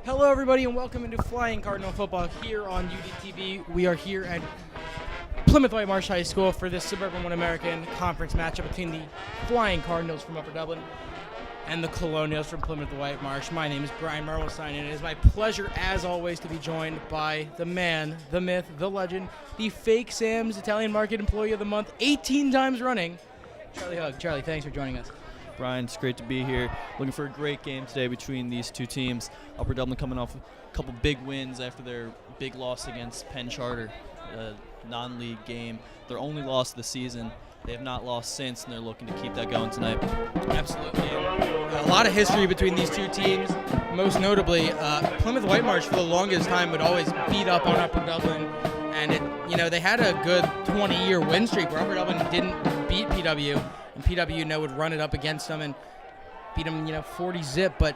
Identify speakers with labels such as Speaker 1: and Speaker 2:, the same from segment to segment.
Speaker 1: Hello, everybody, and welcome into Flying Cardinal Football here on UDTV. We are here at Plymouth Whitemarsh High School for this Suburban One American Conference matchup between the Flying Cardinals from Upper Dublin and the Colonials from Plymouth Whitemarsh. My name is Brian Merwelstein, and it is my pleasure, as always, to be joined by the man, the myth, the legend, the fake Sam's Italian Market Employee of the Month 18 times running, Charlie Hugg. Charlie, thanks for joining us.
Speaker 2: Brian, it's great to be here. Looking for a great game today between these two teams. Upper Dublin coming off a couple big wins after their big loss against Penn Charter, a non-league game. Their only loss of the season. They have not lost since, and they're looking to keep that going tonight.
Speaker 1: Absolutely. A lot of history between these two teams. Most notably, Plymouth Whitemarsh for the longest time would always beat up on Upper Dublin, and they had a good 20-year win streak where Upper Dublin didn't beat PW, and PW would run it up against them and beat them 40-zip. But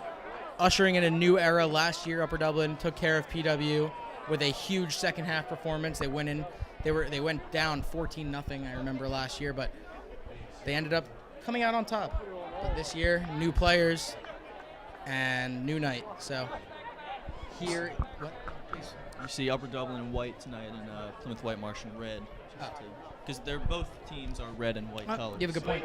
Speaker 1: ushering in a new era last year, Upper Dublin took care of PW with a huge second half performance. They went down 14-0, I remember last year, but they ended up coming out on top. But this year, new players and new night. So here, what? Please.
Speaker 2: You see Upper Dublin in white tonight and Plymouth Whitemarsh in red. Because they're both teams are red and white colors.
Speaker 1: You have a good point.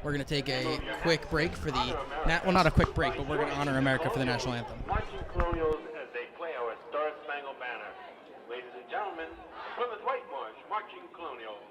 Speaker 1: We're going to take a quick break for the, not a quick break, but we're going to honor America for the national anthem.
Speaker 3: Marching Colonials as they play our Star Spangled Banner. Ladies and gentlemen, Plymouth Whitemarsh Marching Colonials.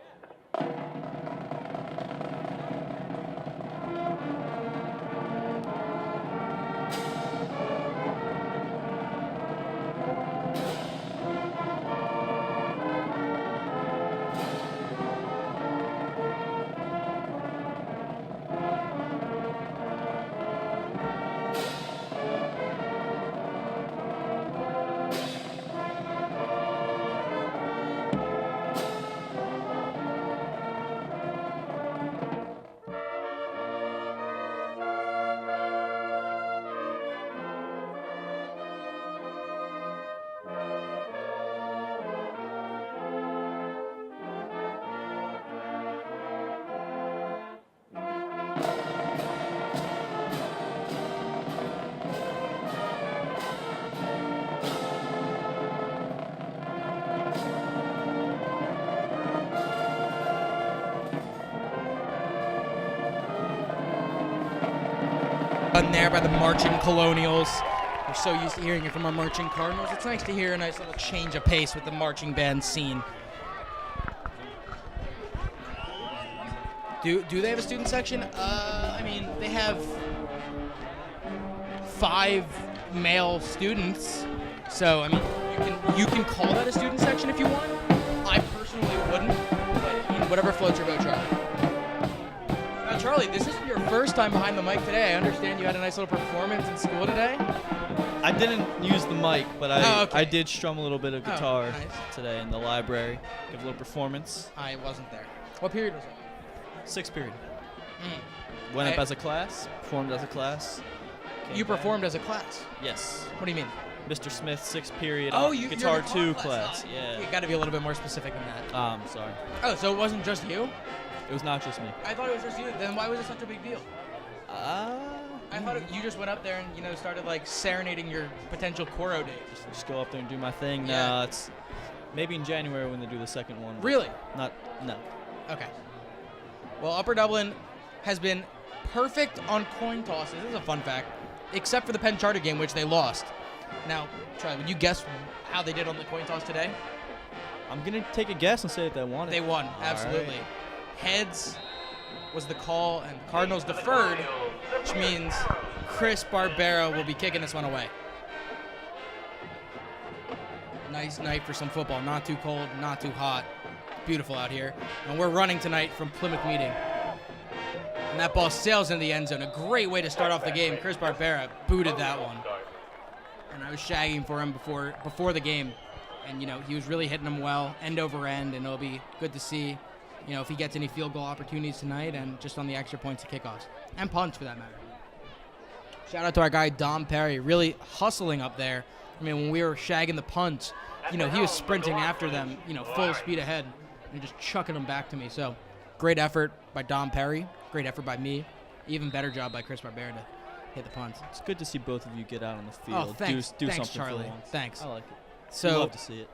Speaker 1: Done there by the Marching Colonials. We're so used to hearing it from our Marching Cardinals. It's nice to hear a nice little change of pace with the marching band scene. Do they have a student section? They have 5 male students. So, you can call that a student section if you want. I personally wouldn't, but whatever floats your boat, Charlie. Now, Charlie, this is your first time behind the mic today. I understand you had a nice little performance in school today.
Speaker 2: I didn't use the mic, but
Speaker 1: okay.
Speaker 2: I did strum a little bit of guitar
Speaker 1: nice.
Speaker 2: today in the library. Give a little performance.
Speaker 1: I wasn't there. What period was it?
Speaker 2: 6th period. Went up as a class, performed as a class.
Speaker 1: You performed as a class?
Speaker 2: Yes.
Speaker 1: What do you mean?
Speaker 2: Mr. Smith, 6th period,
Speaker 1: you're
Speaker 2: Guitar
Speaker 1: the
Speaker 2: 2
Speaker 1: class.
Speaker 2: class. Yeah.
Speaker 1: You got to be a little bit more specific than that.
Speaker 2: Sorry.
Speaker 1: Oh, so it wasn't just you?
Speaker 2: It was not just me.
Speaker 1: I thought it was just you. Then why was it such a big deal? I thought you just went up there and started serenading your potential Coro date.
Speaker 2: Just go up there and do my thing.
Speaker 1: Yeah.
Speaker 2: No, it's maybe in January when they do the second one.
Speaker 1: Really?
Speaker 2: No.
Speaker 1: Okay. Well, Upper Dublin has been perfect on coin tosses. This is a fun fact. Except for the Penn Charter game, which they lost. Now, Charlie, would you guess how they did on the coin toss today?
Speaker 2: I'm going to take a guess and say that they won it.
Speaker 1: They won, absolutely.
Speaker 2: Right.
Speaker 1: Heads was the call, and the Cardinals deferred, which means Chris Barbera will be kicking this one away. Nice night for some football. Not too cold, not too hot. Beautiful out here. And we're running tonight from Plymouth Meeting. And that ball sails into the end zone. A great way to start off the game. Chris Barbera booted that one. And I was shagging for him before the game. And, he was really hitting them well, end over end, and it'll be good to see, if he gets any field goal opportunities tonight and just on the extra points and kickoffs. And punts, for that matter. Shout out to our guy, Dom Perry, really hustling up there. When we were shagging the punts, he was sprinting after them, full speed ahead and just chucking them back to me. So, great effort by Dom Perry. Great effort by me. Even better job by Chris Barbera to hit the punt.
Speaker 2: It's good to see both of you get out on the field.
Speaker 1: Oh, thanks.
Speaker 2: Do
Speaker 1: Thanks,
Speaker 2: something
Speaker 1: Charlie.
Speaker 2: for once.
Speaker 1: Thanks.
Speaker 2: I like it.
Speaker 1: So,
Speaker 2: Love to see it.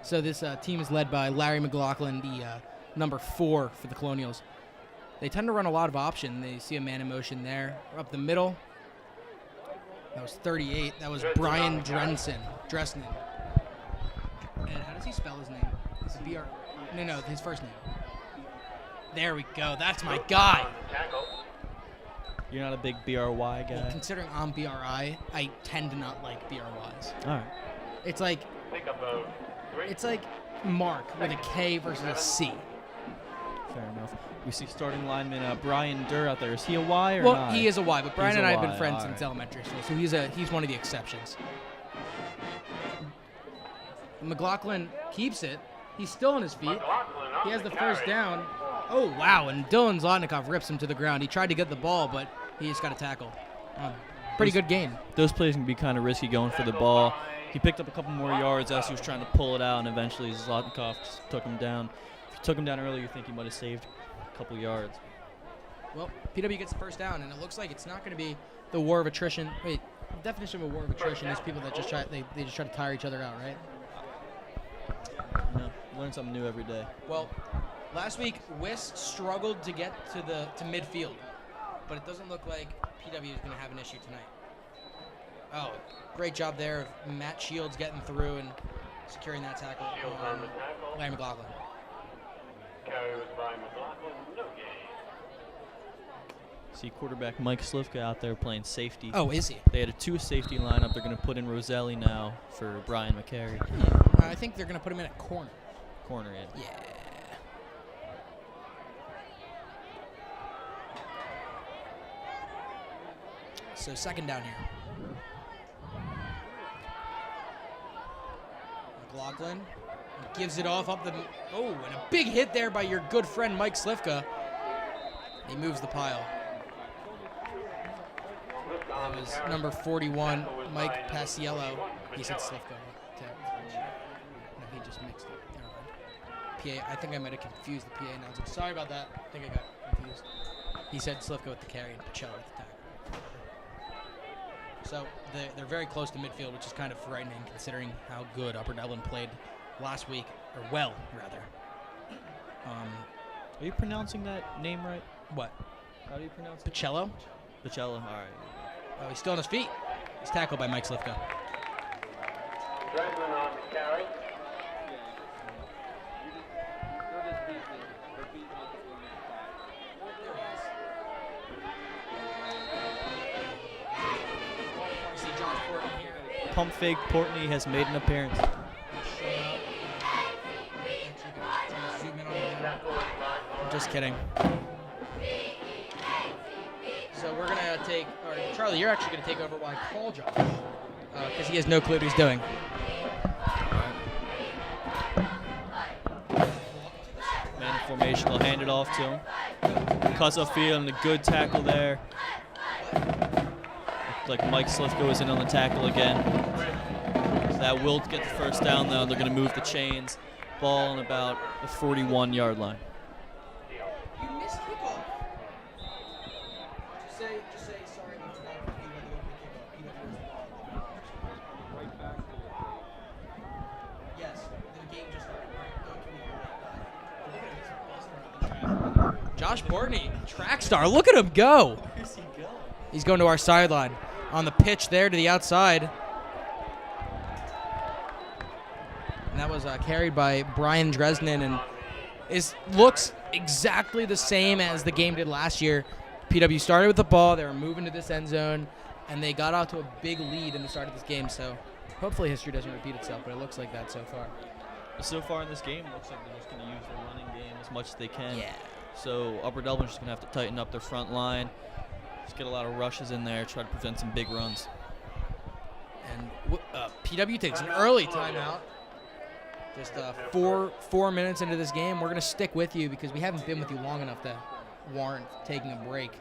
Speaker 1: So this team is led by Larry McLaughlin, the number 4 for the Colonials. They tend to run a lot of option. They see a man in motion there. Up the middle. That was 38. That was Brian Dresden. And how does he spell his name? Is it B-R? No, his first name. There we go. That's my guy.
Speaker 2: You're not a big BRY guy?
Speaker 1: Well, considering I'm BRI, I tend to not like BRYs.
Speaker 2: All right.
Speaker 1: It's like Mark with a K versus a C.
Speaker 2: Fair enough. We see starting lineman Brian Durr out there. Is he a Y or
Speaker 1: well,
Speaker 2: not?
Speaker 1: he is a Y, but Brian
Speaker 2: He's
Speaker 1: and
Speaker 2: a
Speaker 1: I have been
Speaker 2: Y,
Speaker 1: friends
Speaker 2: all
Speaker 1: since
Speaker 2: right.
Speaker 1: elementary school, so he's one of the exceptions. McLaughlin keeps it. He's still on his feet. He has the first down. Oh, wow, and Dylan Zlotnikov rips him to the ground. He tried to get the ball, but he just got a tackle. Pretty good gain.
Speaker 2: Those plays can be kind of risky going for the ball. He picked up a couple more yards as he was trying to pull it out, and eventually Zlotnikov just took him down. If he took him down earlier, you think he might have saved a couple yards.
Speaker 1: Well, PW gets the first down, and it looks like it's not going to be the war of attrition. Wait, the definition of a war of attrition is people that just try to tire each other out, right?
Speaker 2: No, learn something new every day.
Speaker 1: Well, last week Wiss struggled to get to midfield, but it doesn't look like PW is going to have an issue tonight. Oh, great job there of Matt Shields getting through and securing that tackle. Larry McLaughlin.
Speaker 3: Carry was by McLaughlin, no gain.
Speaker 2: See quarterback Mike Slivka out there playing safety.
Speaker 1: Oh, is he?
Speaker 2: They had a 2 safety lineup. They're going to put in Roselli now for Brian McCary.
Speaker 1: I think they're going to put him in a corner.
Speaker 2: Corner in.
Speaker 1: Yeah. So second down here. McLaughlin gives it off up the. Oh, and a big hit there by your good friend Mike Slivka. He moves the pile. That was number 41, Mike Paciello. He said Slivka. No, he just mixed it. Never mind. PA. I think I might have confused the PA announcer. Sorry about that. I think I got confused. He said Slivka with the carry and Pacello with the tackle. So they're very close to midfield, which is kind of frightening considering how good Upper Dublin played last week, or well, rather.
Speaker 2: Are you pronouncing that name right?
Speaker 1: What?
Speaker 2: How do you pronounce it?
Speaker 1: Pacello?
Speaker 2: Pacello. All right.
Speaker 1: Oh, he's still on his feet. He's tackled by Mike Slivka.
Speaker 3: Dresden on the carry.
Speaker 2: Pump fake Portney has made an appearance.
Speaker 1: Just kidding. So we're going to take, or Charlie, you're actually going to take over while I call Josh, because he has no clue what he's doing.
Speaker 2: Man in formation, will hand it off to him. Cuts off field and a good tackle there. Looks like Mike Slivka was in on the tackle again. That will get the first down though. They're going to move the chains. Ball on about the 41-yard line.
Speaker 1: You missed kickoff. Just say sorry. Yes, the game just started. Josh Portney, track star. Look at him go.
Speaker 2: Where's he going?
Speaker 1: He's going to our sideline. On the pitch there to the outside. And that was carried by Brian Dresden and looks exactly the same as the game did last year. PW started with the ball. They were moving to this end zone, and they got out to a big lead in the start of this game. So hopefully history doesn't repeat itself, but it looks like that so far.
Speaker 2: So far in this game, it looks like they're just going to use their running game as much as they can.
Speaker 1: Yeah.
Speaker 2: So Upper Dublin's just going to have to tighten up their front line. Just get a lot of rushes in there, try to prevent some big runs.
Speaker 1: And PW takes an early timeout. Just 4 minutes into this game. We're going to stick with you because we haven't been with you long enough to warrant taking a break.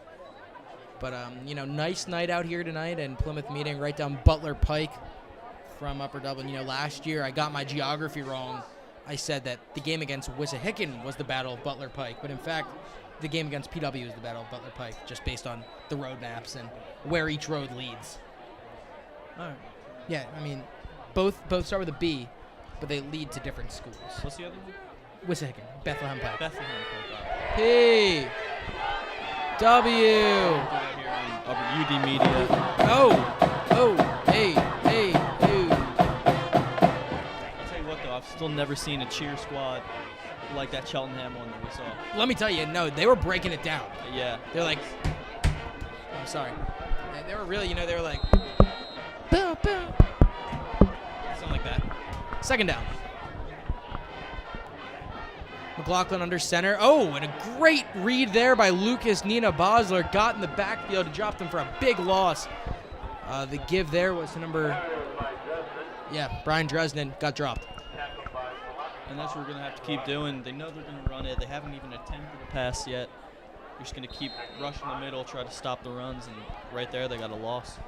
Speaker 1: But, nice night out here tonight and Plymouth meeting right down Butler Pike from Upper Dublin. Last year I got my geography wrong. I said that the game against Wissahickon was the Battle of Butler Pike. But, in fact, the game against PW is the Battle of Butler Pike, just based on the road maps and where each road leads.
Speaker 2: All right.
Speaker 1: Yeah, I mean, both start with a B, but they lead to different schools.
Speaker 2: What's the other one?
Speaker 1: Wissahickon, Bethlehem Pike.
Speaker 2: Bethlehem Pike.
Speaker 1: P. W.
Speaker 2: Right here on UD Media.
Speaker 1: Hey.
Speaker 2: I'll tell you what, though, I've still never seen a cheer squad like that Cheltenham one that we saw.
Speaker 1: Let me tell you, no, they were breaking it down.
Speaker 2: Yeah.
Speaker 1: They're like, I'm sorry. They were really, they were like, boom, boom. Something like that. Second down. McLaughlin under center. Oh, and a great read there by Lucas Nina Bosler. Got in the backfield and dropped him for a big loss. The give there was to Brian Dresden got dropped.
Speaker 2: And that's what we're going to have to keep doing. They know they're going to run it. They haven't even attempted a pass yet. You're just going to keep rushing the middle, try to stop the runs, and right there they got a loss.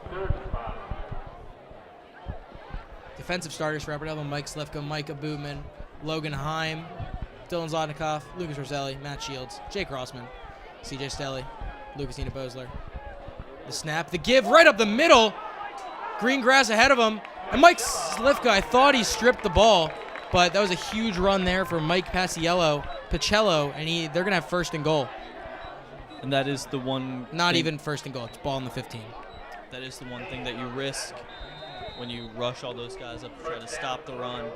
Speaker 1: Defensive starters for Upper Dublin: Mike Slifka, Micah Bootman, Logan Heim, Dylan Zlotnikoff, Lucas Roselli, Matt Shields, Jake Rossman, CJ Stelly, Lucas Nina Bosler. The snap, the give right up the middle. Green grass ahead of him. And Mike Slifka, I thought he stripped the ball, but that was a huge run there for Mike Pacello, and they're going to have first and goal.
Speaker 2: And that is the one.
Speaker 1: Not even first and goal. It's ball in the 15.
Speaker 2: That is the one thing that you risk when you rush all those guys up to try to stop the run.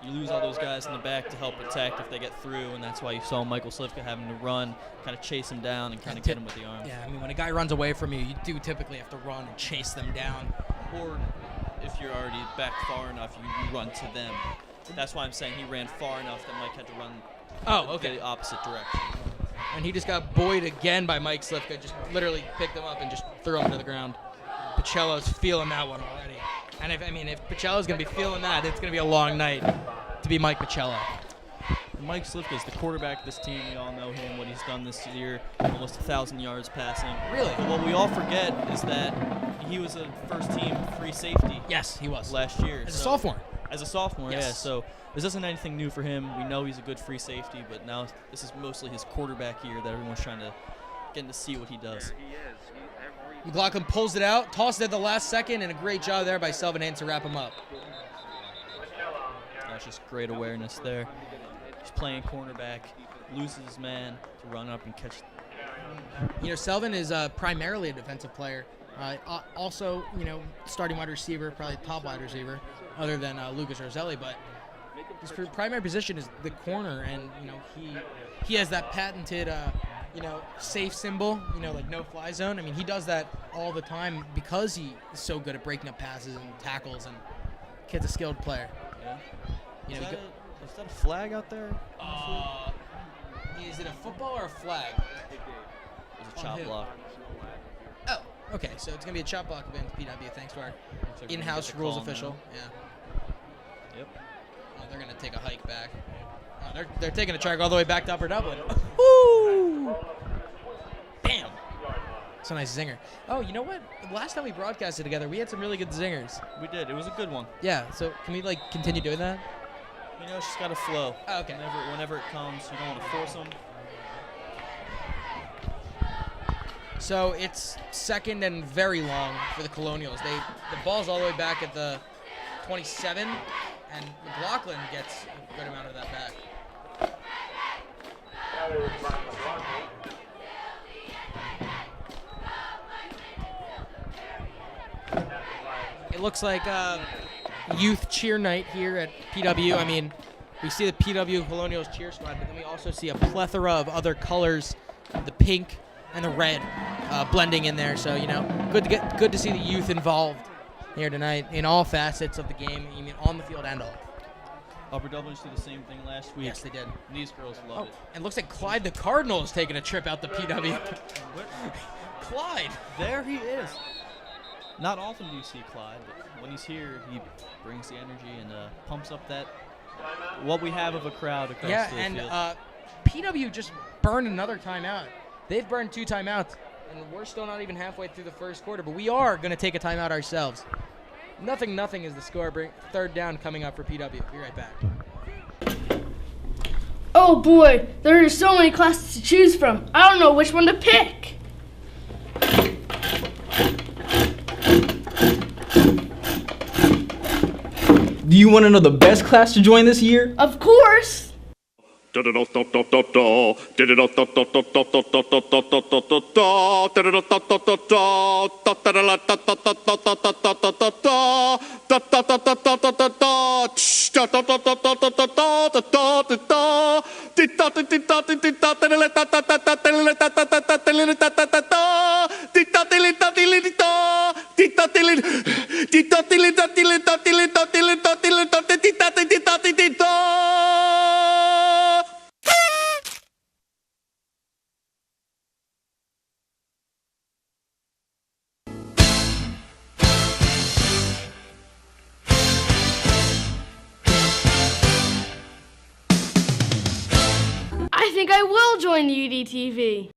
Speaker 2: You lose all those guys in the back to help protect if they get through, and that's why you saw Michael Slifka having to run, kind of chase him down and kind of get him with the arms.
Speaker 1: Yeah, I mean, when a guy runs away from you, you do typically have to run and chase them down.
Speaker 2: Or if you're already back far enough, you run to them. That's why I'm saying he ran far enough that Mike had to run the opposite direction.
Speaker 1: And he just got buoyed again by Mike Slifka, just literally picked him up and just threw him to the ground. Pacello's feeling that one already. And if Pacello's going to be feeling that, it's going to be a long night to be Mike Pacello.
Speaker 2: Mike Slifka is the quarterback of this team. We all know him, what he's done this year, almost 1,000 yards passing.
Speaker 1: Really?
Speaker 2: But what we all forget is that he was a first-team free safety.
Speaker 1: Yes, he was.
Speaker 2: Last year.
Speaker 1: As a sophomore.
Speaker 2: As a sophomore,
Speaker 1: yes.
Speaker 2: Yeah. So this isn't anything new for him. We know he's a good free safety, but now this is mostly his quarterback year that everyone's trying to get to see what he does.
Speaker 1: McLaughlin pulls it out, tosses it at the last second, and a great job there by Selvin Haynes to wrap him up.
Speaker 2: That's just great awareness there. He's playing cornerback, loses his man to run up and catch.
Speaker 1: Selvin is primarily a defensive player. Also, starting wide receiver, probably top wide receiver, other than Lucas Roselli. But his primary position is the corner, and he has that patented safe symbol, like no-fly zone. I mean, he does that all the time because he is so good at breaking up passes and tackles, and kid's a skilled player.
Speaker 2: Yeah. Is that a flag out there?
Speaker 1: Is it a football or a flag?
Speaker 2: It's a chop block.
Speaker 1: Oh, okay. So it's going to be a chop block against PW, thanks to our in-house rules official. Yeah.
Speaker 2: Yep.
Speaker 1: Oh, they're going to take a hike back. Oh, they're taking a track all the way back to Upper Dublin. Woo! Bam! It's a nice zinger. Oh, you know what? Last time we broadcasted together, we had some really good zingers.
Speaker 2: We did. It was a good one.
Speaker 1: Yeah, so can we, continue doing that?
Speaker 2: It's just got to flow.
Speaker 1: Oh, okay.
Speaker 2: Whenever it comes, you don't want to force them.
Speaker 1: So it's second and very long for the Colonials. The ball's all the way back at the 27, and McLaughlin gets a good amount of that back. It looks like youth cheer night here at PW. I mean, we see the PW Colonials cheer squad, but then we also see a plethora of other colors, the pink and the red blending in there. So, good to see the youth involved here tonight in all facets of the game, on the field and off.
Speaker 2: Upper Dublin did the same thing last week.
Speaker 1: Yes, they did.
Speaker 2: And these girls love it.
Speaker 1: And looks like Clyde the Cardinal is taking a trip out to PW. Clyde.
Speaker 2: There he is. Not often do you see Clyde, but when he's here, he brings the energy and pumps up what we have of a crowd across the field.
Speaker 1: Yeah, and PW just burned another timeout. They've burned 2 timeouts, and we're still not even halfway through the first quarter, but we are going to take a timeout ourselves. Nothing is the score. Third down coming up for PW. Be right back.
Speaker 4: Oh boy, there are so many classes to choose from. I don't know which one to pick.
Speaker 5: Do you want to know the best class to join this year?
Speaker 4: Of course. I think I will join the UDTV.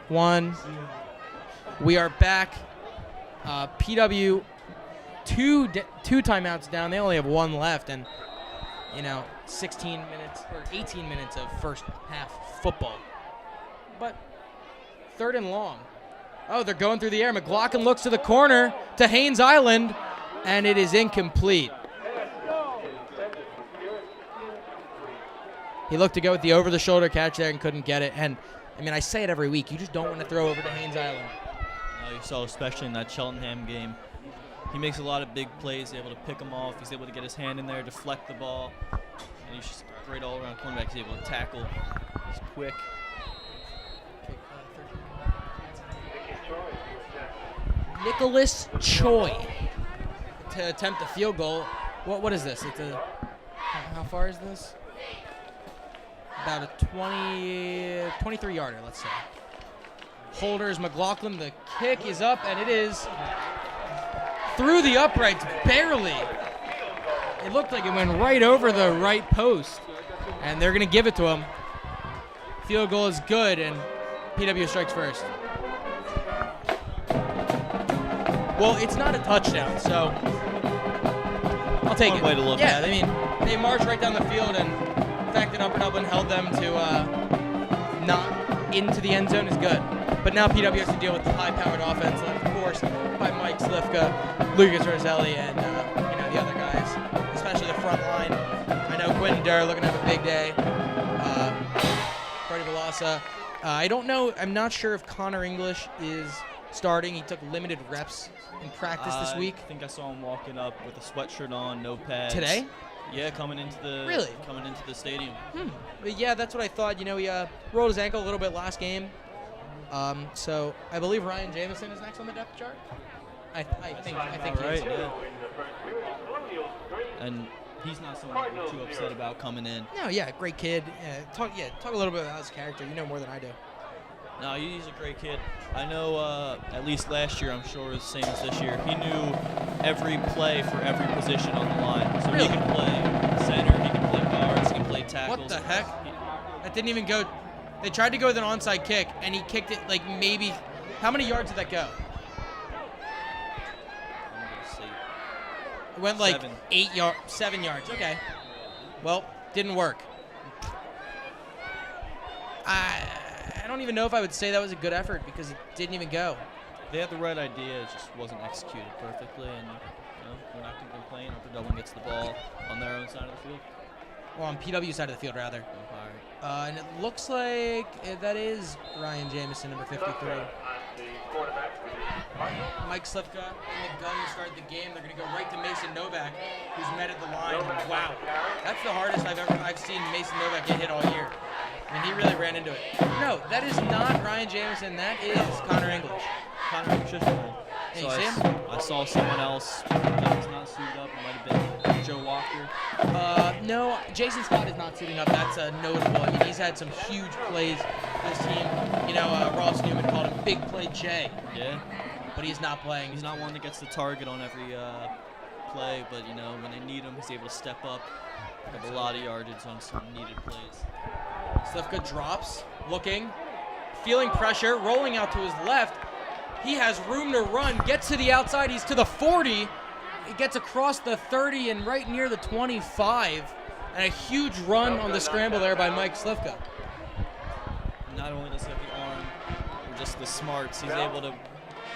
Speaker 1: One. We are back. PW, two timeouts down. They only have one left, and 16 minutes or 18 minutes of first half football. But third and long. Oh, they're going through the air. McLaughlin looks to the corner to Haynes Island, and it is incomplete. He looked to go with the over-the-shoulder catch there and couldn't get it. And I say it every week. You just don't want to throw over to Haynes Island.
Speaker 2: You saw, especially in that Cheltenham game, he makes a lot of big plays. He's able to pick them off. He's able to get his hand in there, deflect the ball, and he's just a great all-around cornerback. He's able to tackle. He's quick.
Speaker 1: Nicholas Choi to attempt a field goal. What is this? How far is this? About a 23-yarder, let's say. Holders McLaughlin. The kick is up, and it is through the uprights, barely. It looked like it went right over the right post, and they're going to give it to him. Field goal is good, and PW strikes first. Well, it's not a touchdown, so I'll take it.
Speaker 2: Way to look at it.
Speaker 1: They marched right down the field, and the fact that Upper Dublin held them to not into the end zone is good. But now PW has to deal with the high-powered offense, led, of course, by Mike Slifka, Lucas Roselli, and the other guys, especially the front line. I know Quentin Durr looking to have a big day. Freddie Velasa. I don't know. I'm not sure if Connor English is starting. He took limited reps in practice this week.
Speaker 2: I think I saw him walking up with a sweatshirt on, no pads.
Speaker 1: Today?
Speaker 2: Yeah, coming into the stadium.
Speaker 1: But yeah, that's what I thought. He rolled his ankle a little bit last game. So I believe Ryan Jamison is next on the depth chart. I think he is.
Speaker 2: Yeah. And he's not someone you're too upset about coming in.
Speaker 1: No, yeah, great kid. Talk a little bit about his character. You know more than I do.
Speaker 2: No, he's a great kid. I know at least last year, I'm sure it's the same as this year, he knew every play for every position on the line. So
Speaker 1: really?
Speaker 2: He can play center, he can play guards, he can play tackles.
Speaker 1: What the heck? That didn't even go. They tried to go with an onside kick, and he kicked it like maybe. How many yards did that go?
Speaker 2: I'm going to see.
Speaker 1: It went like 7 yards. Okay. Well, didn't work. I don't even know if I would say that was a good effort because it didn't even go.
Speaker 2: They had the right idea, it just wasn't executed perfectly, and we're not going to complain. Upper Dublin gets the ball on their own side of the field.
Speaker 1: Well, on PW side of the field, rather.
Speaker 2: All right.
Speaker 1: And it looks like that is Ryan Jamison, number 53. Mike Slifka in the gun to start the game. They're going to go right to Mason Novak, who's met at the line. Wow, that's the hardest I've seen Mason Novak get hit all year. And he really ran into it. No, that is not Ryan Jamison. That is Connor English.
Speaker 2: Connor English is fine.
Speaker 1: Hey,
Speaker 2: So
Speaker 1: you see him?
Speaker 2: I saw someone else that was not suited up. It might have been Joe Walker.
Speaker 1: No, Jason Scott is not suiting up. That's notable. I mean, he's had some huge plays this team. Ross Newman called him Big Play Jay.
Speaker 2: Yeah.
Speaker 1: But he's not playing.
Speaker 2: He's not one that gets the target on every play, but when they need him, he's able to step up, pick up a lot of yardage on some needed plays.
Speaker 1: Slifka drops, looking, feeling pressure, rolling out to his left. He has room to run, gets to the outside. He's to the 40. it gets across the 30 and right near the 25, and a huge run on the scramble there by Mike Slivka.
Speaker 2: Not only does he have the arm, or just the smarts, he's able to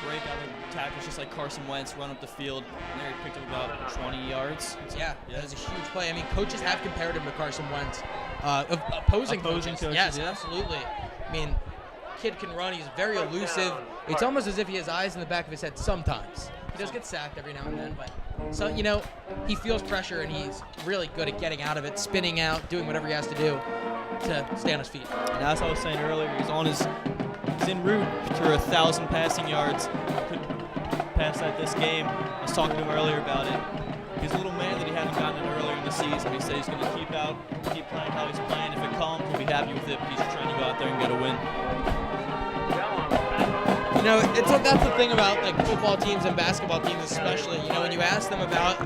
Speaker 2: break out of tackles just like Carson Wentz, run up the field, and there he picked up about 20 yards.
Speaker 1: Yeah, that was a huge play. I mean, coaches have compared him to Carson Wentz. Opposing coaches. Yes,
Speaker 2: yeah.
Speaker 1: Absolutely. I mean, kid can run. He's very elusive. It's almost as if he has eyes in the back of his head sometimes. He does get sacked every now and then, but so he feels pressure and he's really good at getting out of it, spinning out, doing whatever he has to do to stay on his feet.
Speaker 2: And as I was saying earlier, he's en route to 1,000 passing yards. Could pass that this game. I was talking to him earlier about it. He's a little man that he hadn't gotten it earlier in the season. He said he's going to keep playing how he's playing. If it comes, he'll be happy with it. But he's trying to go out there and get a win.
Speaker 1: That's the thing about like football teams and basketball teams especially. When you ask them about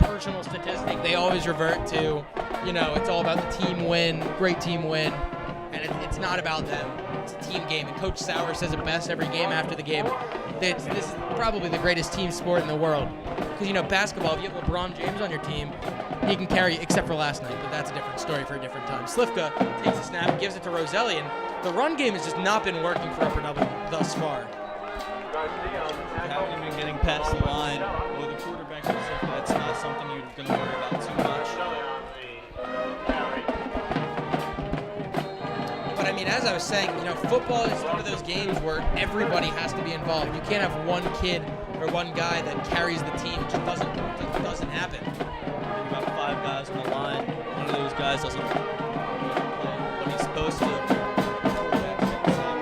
Speaker 1: personal statistic, they always revert to, it's all about the team win, great team win, and it's not about them. It's a team game, and Coach Sauer says it best every game after the game. This is probably the greatest team sport in the world. Because, basketball, if you have LeBron James on your team, he can carry you, except for last night, but that's a different story for a different time. Slivka takes a snap, gives it to Roselli, and the run game has just not been working for Upper Dublin thus far.
Speaker 2: You haven't even been getting past the line with the quarterback. That's not something you're going to worry about too much.
Speaker 1: But I mean, as I was saying, football is one of those games where everybody has to be involved. You can't have one kid or one guy that carries the team. It just doesn't happen.
Speaker 2: You've got 5 guys on the line. One of those guys doesn't play what he's supposed to.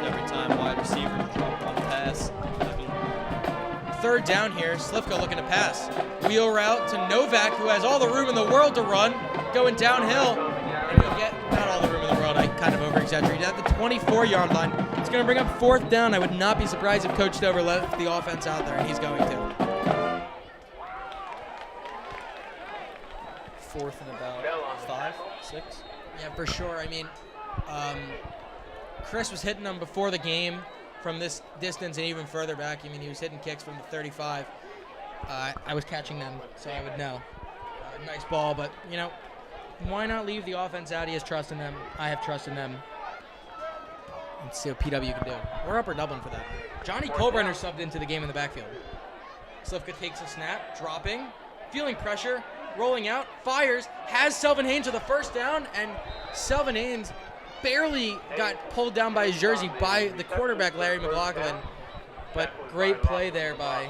Speaker 2: Every time wide receiver drop on pass.
Speaker 1: Third down here, Slivka looking to pass. Wheel route to Novak, who has all the room in the world to run, going downhill. And he'll get not all the room in the world, I kind of over-exaggerated. At the 24-yard line, it's going to bring up 4th down. I would not be surprised if Coach Stover left the offense out there, and he's going to.
Speaker 2: 4th and about 5, 6.
Speaker 1: Yeah, for sure. I mean, Chris was hitting them before the game from this distance and even further back. I mean, he was hitting kicks from the 35. I was catching them, so I would know. Nice ball, but, why not leave the offense out? He has trust in them. I have trust in them. Let's see what PW can do. We're Upper Dublin for that. Johnny Colbrenner subbed into the game in the backfield. Slivka takes a snap, dropping, feeling pressure, rolling out, fires, has Selvin Haynes with a 1st down, and Selvin Haynes barely got pulled down by his jersey by the quarterback, Larry McLaughlin. But great play there by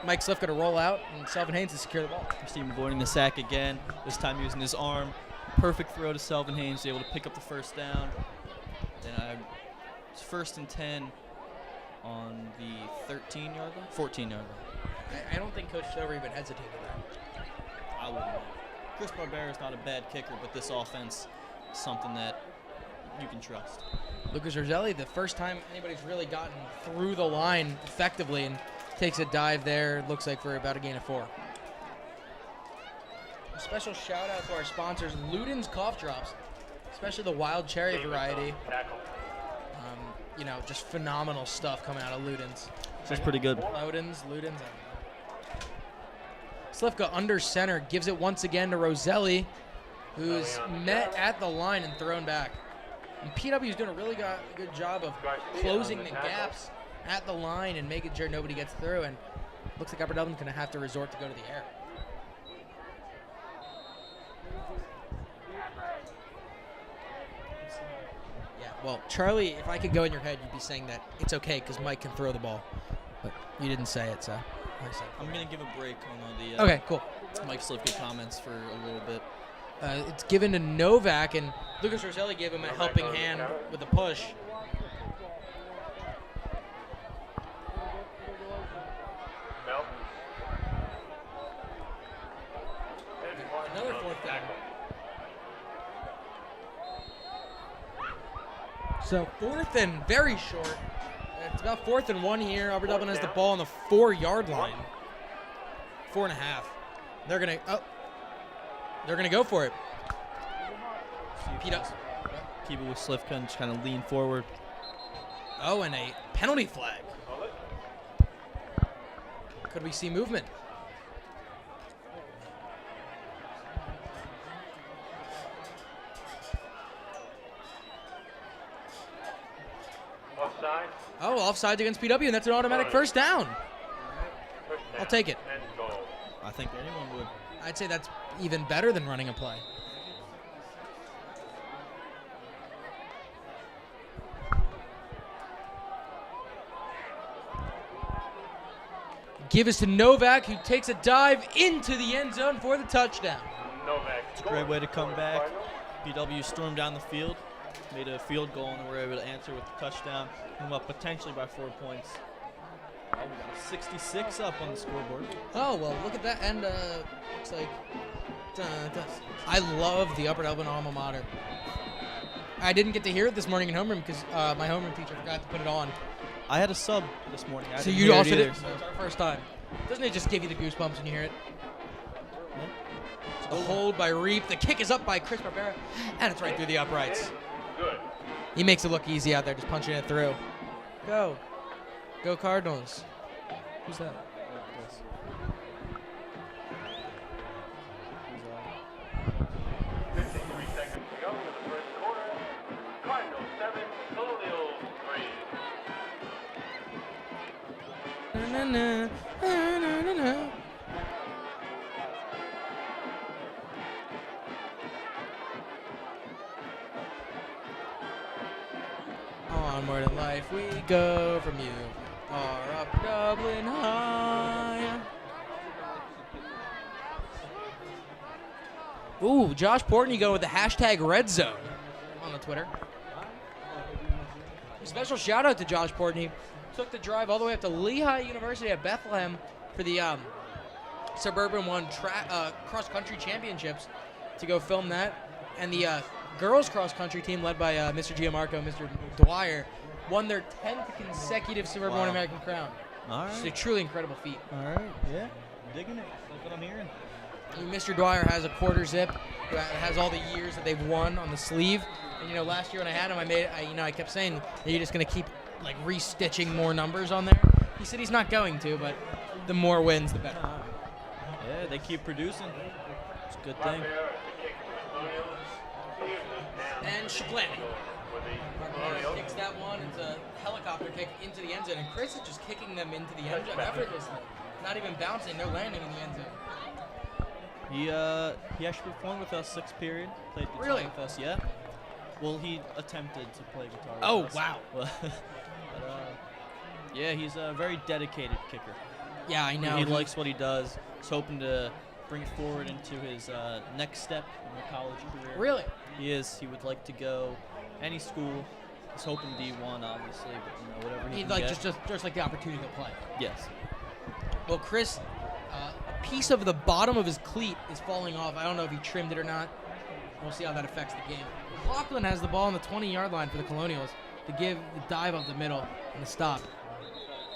Speaker 1: Mike Slivka to roll out, and Selvin Haynes to secure the ball.
Speaker 2: Steve avoiding the sack again, this time using his arm. Perfect throw to Selvin Haynes, able to pick up the 1st down. Then it's 1st and 10 on the 13-yard line? 14-yard line.
Speaker 1: I don't think Coach Stover even hesitated there.
Speaker 2: I wouldn't. Chris Barbera is not a bad kicker, but this offense is something that you can trust.
Speaker 1: Lucas Roselli, the first time anybody's really gotten through the line effectively, and takes a dive there, looks like for about a gain of 4. A special shout out to our sponsors, Luden's Cough Drops, especially the wild cherry variety. Just phenomenal stuff coming out of Luden's.
Speaker 2: This is pretty good.
Speaker 1: Luden's. Slivka under center, gives it once again to Roselli, who's met at the line and thrown back. And PW's doing a really good job of closing the gaps at the line and making sure nobody gets through. And looks like Upper Dublin's going to have to resort to go to the air. Yeah, well, Charlie, if I could go in your head, you'd be saying that it's okay because Mike can throw the ball. But you didn't say it, so I said it.
Speaker 2: I'm going to give a break on the
Speaker 1: okay, cool.
Speaker 2: Mike Slivka comments for a little bit.
Speaker 1: It's given to Novak, and Lucas Roselli gave him a helping hand with a push. Another 4th down. So 4th and very short. It's about 4th and 1 here. Upper Dublin has the ball on the 4-yard line. 4.5. They're gonna go for it.
Speaker 2: Keep it with Slivka and just kind of lean forward.
Speaker 1: Oh, and a penalty flag. Could we see movement? Oh, offsides against PW, and that's an automatic first down. I'll take it.
Speaker 3: And goal.
Speaker 2: I think anyone would.
Speaker 1: I'd say that's even better than running a play. Give us to Novak, who takes a dive into the end zone for the touchdown.
Speaker 3: Novak.
Speaker 2: It's a great way to come back. PW stormed down the field, made a field goal, and were able to answer with the touchdown. Move up potentially by 4 points. Oh, we got a 66 up on the scoreboard.
Speaker 1: Oh, well, look at that. And looks like I love the Upper Dublin alma mater. I didn't get to hear it this morning in homeroom because my homeroom teacher forgot to put it on.
Speaker 2: I had a sub this morning. I
Speaker 1: So
Speaker 2: didn't
Speaker 1: you
Speaker 2: hear it
Speaker 1: also
Speaker 2: either,
Speaker 1: did?
Speaker 2: so-
Speaker 1: It's our first time. Doesn't it just give you the goosebumps when you hear it?
Speaker 2: Yeah.
Speaker 1: The hold by Reap. The kick is up by Chris Barbera, and it's right through the uprights.
Speaker 3: Good.
Speaker 1: He makes it look easy out there, just punching it through. Go. Go Cardinals. Who's that?
Speaker 3: 53 seconds to go in the first quarter. Cardinals 7, Colonials 3.
Speaker 1: Na-na-na, na-na-na-na. Onward in life we go from you, far up Dublin high. Ooh, Josh Portney going with the hashtag red zone on the Twitter. A special shout out to Josh Portney. Took the drive all the way up to Lehigh University at Bethlehem for the Suburban One cross country championships to go film that. And the girls cross country team led by Mr. Giamarco and Mr. Dwyer won their 10th consecutive Suburban One American crown.
Speaker 2: All
Speaker 1: It's a
Speaker 2: right.
Speaker 1: truly incredible feat.
Speaker 2: All right. Yeah. Digging it. That's what I'm hearing.
Speaker 1: And Mr. Dwyer has a quarter zip, who has all the years that they've won on the sleeve. And last year when I had him, I kept saying that you're just gonna keep like restitching more numbers on there. He said he's not going to, but the more wins, the better.
Speaker 2: Yeah, they keep producing. It's a good thing.
Speaker 3: There is the kick for the Colonials. Here's the down
Speaker 1: And Shaglani.
Speaker 3: for the Colonials.
Speaker 1: Kicks that one. It's a helicopter kick into the end zone, and Chris is just kicking them into the end zone effortlessly. Not even bouncing, no landing in the end zone.
Speaker 2: He actually performed with us 6th period. Played guitar
Speaker 1: Really?
Speaker 2: with us. Yeah. Well, he attempted to play guitar with
Speaker 1: Oh,
Speaker 2: us.
Speaker 1: wow.
Speaker 2: But, yeah, he's a very dedicated kicker.
Speaker 1: Yeah, I know.
Speaker 2: He likes what he does. He's hoping to bring it forward into his next step in the college career.
Speaker 1: Really?
Speaker 2: He is. He would like to go any school. He's hoping D1, obviously, but whatever he
Speaker 1: He'd
Speaker 2: can
Speaker 1: like
Speaker 2: get.
Speaker 1: just like the opportunity to play.
Speaker 2: Yes.
Speaker 1: Well, Chris, a piece of the bottom of his cleat is falling off. I don't know if he trimmed it or not. We'll see how that affects the game. Lachlan has the ball on the 20-yard line for the Colonials to give the dive up the middle and the stop.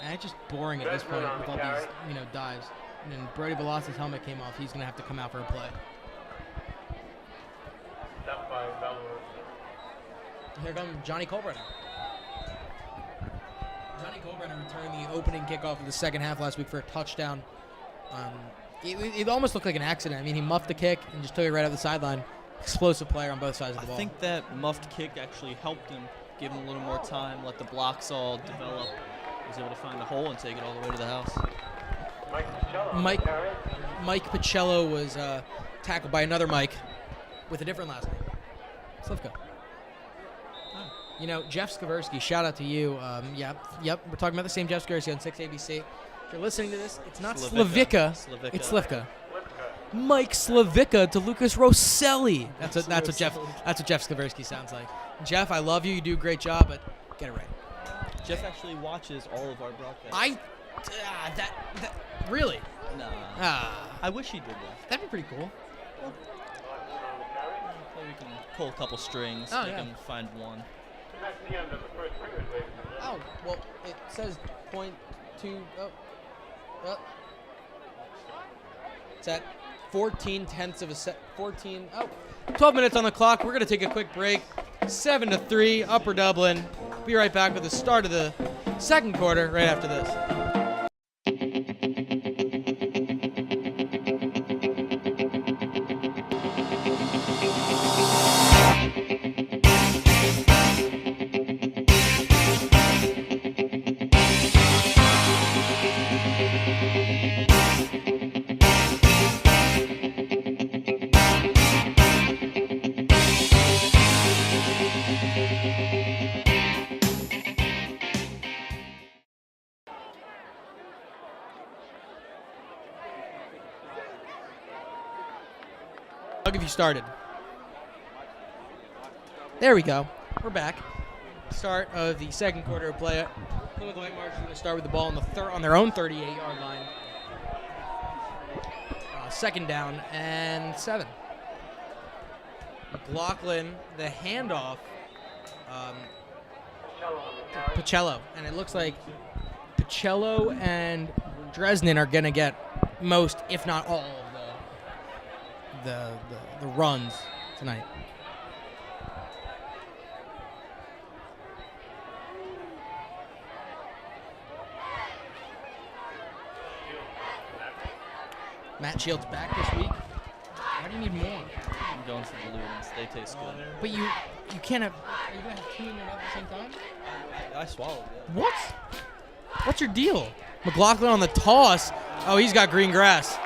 Speaker 1: And it's just boring at this point with all these, dives. And then Brody Balas's helmet came off. He's going to have to come out for a play.
Speaker 3: Stopped by Belarus.
Speaker 1: Here comes Johnny Colbrenner. Johnny Colbrenner returned the opening kickoff of the second half last week for a touchdown. It almost looked like an accident. I mean, he muffed the kick and just took it right up the sideline. Explosive player on both sides of the
Speaker 2: I
Speaker 1: ball.
Speaker 2: think that muffed kick actually helped him, give him a little more time, let the blocks all develop. He was able to find a hole and take it all the way to the house.
Speaker 3: Mike Pacello on
Speaker 1: Mike-
Speaker 3: the carry.
Speaker 1: Mike Pacello was tackled by another Mike with a different last name. Slivka. Jeff Skaversky, shout out to you. Yep, we're talking about the same Jeff Skaversky on 6ABC. If you're listening to this, it's not
Speaker 2: Slivika.
Speaker 1: Slivika. It's Slivka. Mike Slavica to Lucas Rosselli. That's what Jeff Skaversky sounds like. Jeff, I love you. You do a great job, but get it right.
Speaker 2: Jeff actually watches all of our broadcasts.
Speaker 1: Really?
Speaker 2: Nah. I wish he did that.
Speaker 1: That'd be pretty cool.
Speaker 2: Maybe we can pull a couple strings.
Speaker 1: Oh,
Speaker 2: They
Speaker 1: yeah.
Speaker 2: can find one.
Speaker 3: That's the end of the first period, ladies and gentlemen.
Speaker 1: Oh, well, it says .2. Oh. It's at 14 tenths of a set. 12 minutes on the clock. We're going to take a quick break. 7-3, Upper Dublin. Be right back with the start of the second quarter right after this. I'll give you started. There we go. We're back. Start of the second quarter of play. Plymouth Whitemarsh is going to start with the ball on their own 38-yard line. Second down and 7. McLaughlin, the handoff to Pacello. And it looks like Pacello and Dresden are going to get most, if not all, of the runs tonight. Matt Shields back this week. Why do you need more?
Speaker 2: I'm going for the Lutons. They taste good.
Speaker 1: But you can't have. Are you gonna have 2 in your mouth at the same time?
Speaker 2: I swallowed it.
Speaker 1: What? What's your deal? McLaughlin on the toss. Oh, he's got green grass.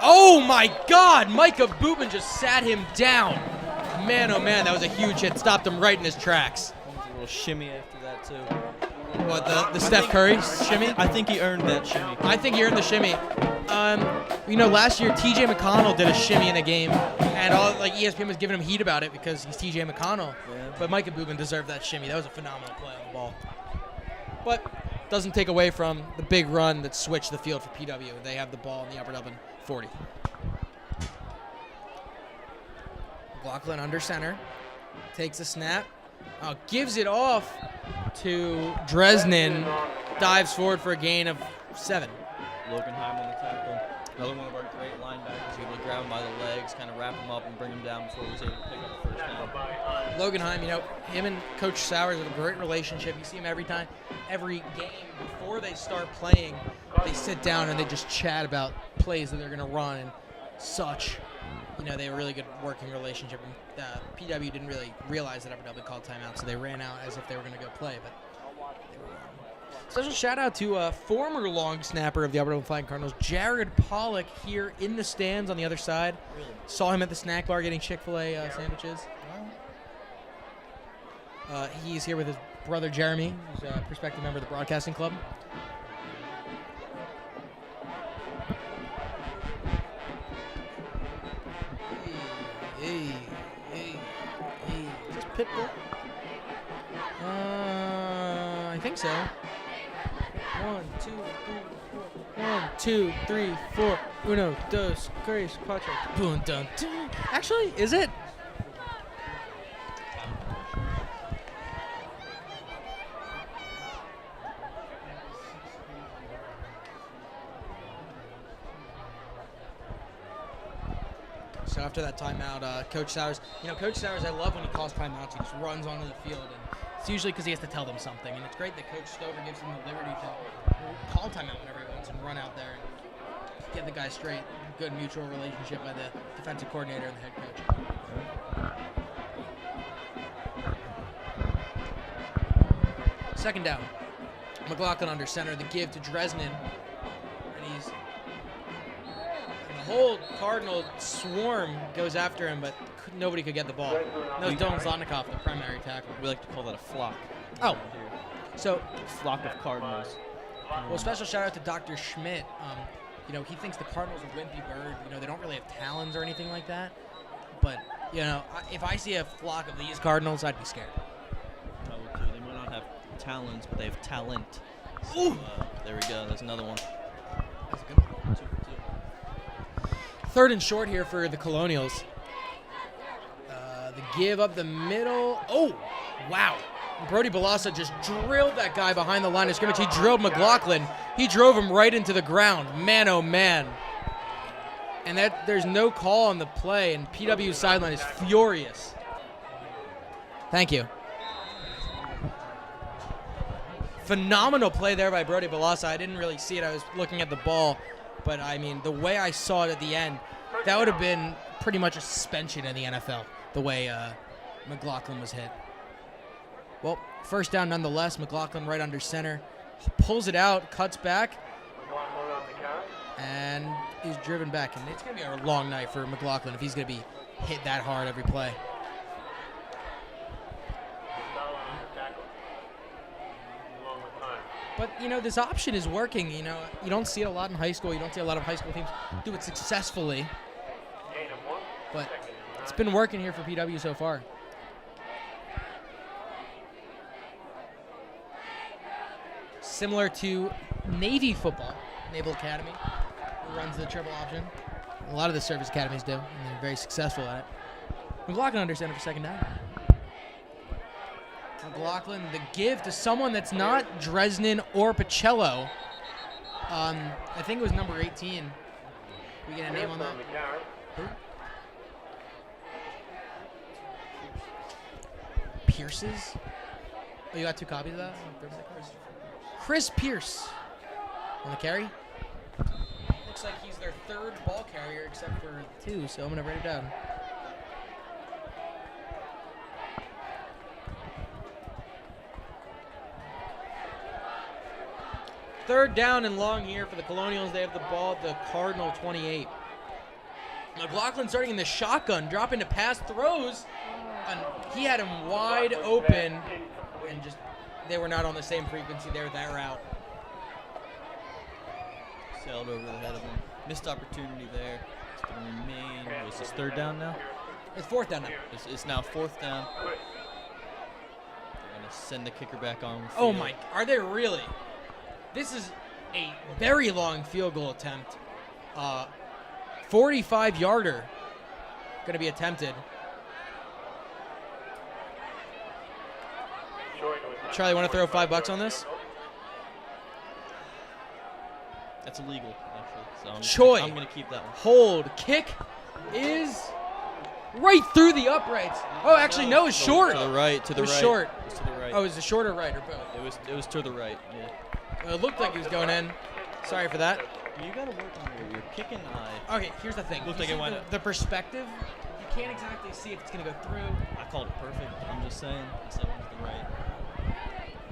Speaker 1: Oh my God! Micah Bootman just sat him down. Man, oh man, that was a huge hit. Stopped him right in his tracks.
Speaker 2: A little shimmy after that too.
Speaker 1: What, the Steph Curry shimmy?
Speaker 2: I think he earned that shimmy.
Speaker 1: I think he earned the shimmy. Last year T.J. McConnell did a shimmy in a game, and ESPN was giving him heat about it because he's T.J. McConnell. Yeah. But Micah Bootman deserved that shimmy. That was a phenomenal play on the ball. But doesn't take away from the big run that switched the field for PW. They have the ball in the Upper Dublin 40. McLaughlin under center, takes a snap, gives it off to Dresden, dives forward for a gain of 7.
Speaker 2: Logan Heim on the tackle. Another one of our great linebackers. He would grab him by the legs, kind of wrap him up and bring him down before he was able to pick up the first down.
Speaker 1: Logan Heim, him and Coach Sowers have a great relationship. You see him every game before they start playing. They sit down and they just chat about plays that they're going to run and such. They have a really good working relationship. PW didn't really realize that Upper Dublin called timeout, so they ran out as if they were going to go play, but they were wrong. Special shout out to a former long snapper of the Upper Dublin Flying Cardinals, Jared Pollock, here in the stands on the other side.
Speaker 2: Really?
Speaker 1: Saw him at the snack bar getting Chick-fil-A sandwiches. He's here with his brother Jeremy, who's a prospective member of the broadcasting club. Hey. Is this Pitbull? I think so. 1, 2, 3, 4. 1, 2, 3, 4. Uno, dos, tres, cuatro. Boom, dun, dun. Actually, is it? So after that timeout, Coach Sowers, Coach Sowers, I love when he calls timeouts. He just runs onto the field, and it's usually because he has to tell them something. And it's great that Coach Stover gives him the liberty to call timeout whenever he wants and run out there and get the guy straight. Good mutual relationship by the defensive coordinator and the head coach. Second down. McLaughlin under center, the give to Dresden, and the whole Cardinal swarm goes after him, but nobody could get the ball. No, Dylan Zlotnikoff, the primary tackler.
Speaker 2: We like to call that a flock.
Speaker 1: Oh, so
Speaker 2: flock of Cardinals.
Speaker 1: Well, special shout out to Dr. Schmidt. He thinks the Cardinals are a wimpy bird. They don't really have talons or anything like that. But if I see a flock of these Cardinals, I'd be scared.
Speaker 2: I would too. They might not have talons, but they have talent. So, there we go. There's another one.
Speaker 1: That's a good one. 2 for 2. Third and short here for the Colonials. The give up the middle. Oh, wow. Brody Balassa just drilled that guy behind the line of scrimmage. He drilled McLaughlin. He drove him right into the ground. Man, oh, man. And there's no call on the play, and PW's sideline is furious. Thank you. Phenomenal play there by Brody Balassa. I didn't really see it. I was looking at the ball. But, the way I saw it at the end, that would have been pretty much a suspension in the NFL, the way McLaughlin was hit. Well, first down nonetheless. McLaughlin right under center. Pulls it out, cuts back, and he's driven back. And it's going to be a long night for McLaughlin if he's going to be hit that hard every play. But, this option is working. You don't see it a lot in high school. You don't see a lot of high school teams do it successfully. but it's been working here for PW so far. Similar to Navy football, Naval Academy, who runs the triple option. A lot of the service academies do, and they're very successful at it. McLaughlin under center for second down. McLaughlin, the give to someone that's not Dresden or Pacello. I think it was number 18. We get a name on that? Who? Pierce's? Oh, you got 2 copies of that? Chris Pierce on the carry. Looks like he's their 3rd ball carrier except for 2, so I'm going to write it down. Third down and long here for the Colonials. They have the ball at the Cardinal 28. McLaughlin starting in the shotgun, dropping to pass, throws. And he had him wide open, and just they were not on the same frequency there with that route.
Speaker 2: Sailed over the head of him. Missed opportunity there. It's going to remain. Was this 3rd down now?
Speaker 1: It's 4th down now.
Speaker 2: It's now 4th down. They're going to send the kicker back on the field.
Speaker 1: Oh my, are they really? This is a very long field goal attempt. 45-yarder going to be attempted. Charlie, want to throw $5 on this?
Speaker 2: That's illegal, actually. So
Speaker 1: Choi.
Speaker 2: I'm going to keep that one.
Speaker 1: Hold. Kick is right through the uprights. Oh, actually, no, it's short.
Speaker 2: To the right. To the
Speaker 1: It was
Speaker 2: right.
Speaker 1: short.
Speaker 2: It was to the right.
Speaker 1: Oh, is it short or right or both?
Speaker 2: It was to the right. Yeah.
Speaker 1: Well, it looked like he was going in. Sorry for that.
Speaker 2: You got to work on your kicking eye.
Speaker 1: Okay, here's the thing.
Speaker 2: Looked
Speaker 1: You
Speaker 2: like it
Speaker 1: see
Speaker 2: went-
Speaker 1: the perspective, you can't exactly see if it's going to go through.
Speaker 2: I called it perfect. I'm just saying. I said it went to the right.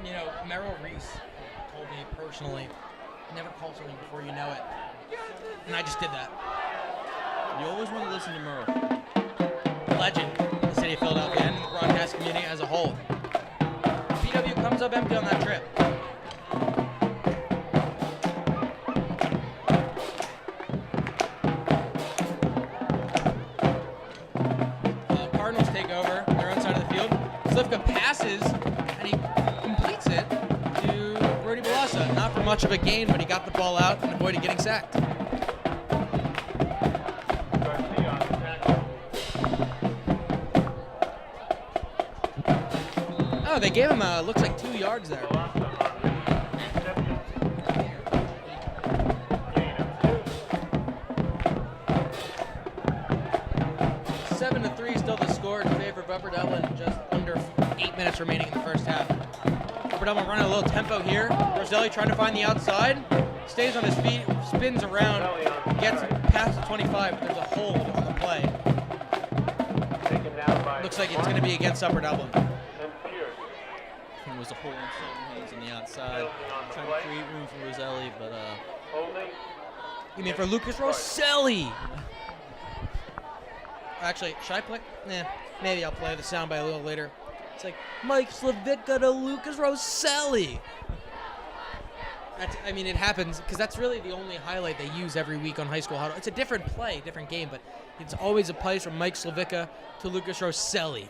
Speaker 1: You know, Merrill Reese told me personally, never call something before you know it. And I just did that.
Speaker 2: You always want to listen to Merle.
Speaker 1: Legend in the city of Philadelphia and in the broadcast community as a whole. PW comes up empty on that trip. Cardinals take over their own side of the field. Slivka passes, and he completes it to Brody Balassa. Not for much of a gain, but he got the ball out and avoided getting sacked. Oh, they gave him, looks like 2 yards there. 7-3 still the score in favor of Upper Dublin. Just under 8 minutes remaining in the first half. Upper Dublin running a little tempo here. Roselli trying to find the outside. Stays on his feet, spins around, gets past the 25, but there's a hold on the play. Looks like it's going to be against Upper Dublin.
Speaker 2: It was a hole in Sultan Hayes on the outside. Trying to create room for Roselli, but
Speaker 1: You mean for Lucas Rosselli? Actually, should I play? Nah, maybe I'll play the soundbite a little later. It's like Mike Slavica to Lucas Rosselli. I mean, it happens because that's really the only highlight they use every week on High School Huddle. It's a different play, different game, but it's always a play from Mike Slavica to Lucas Rosselli.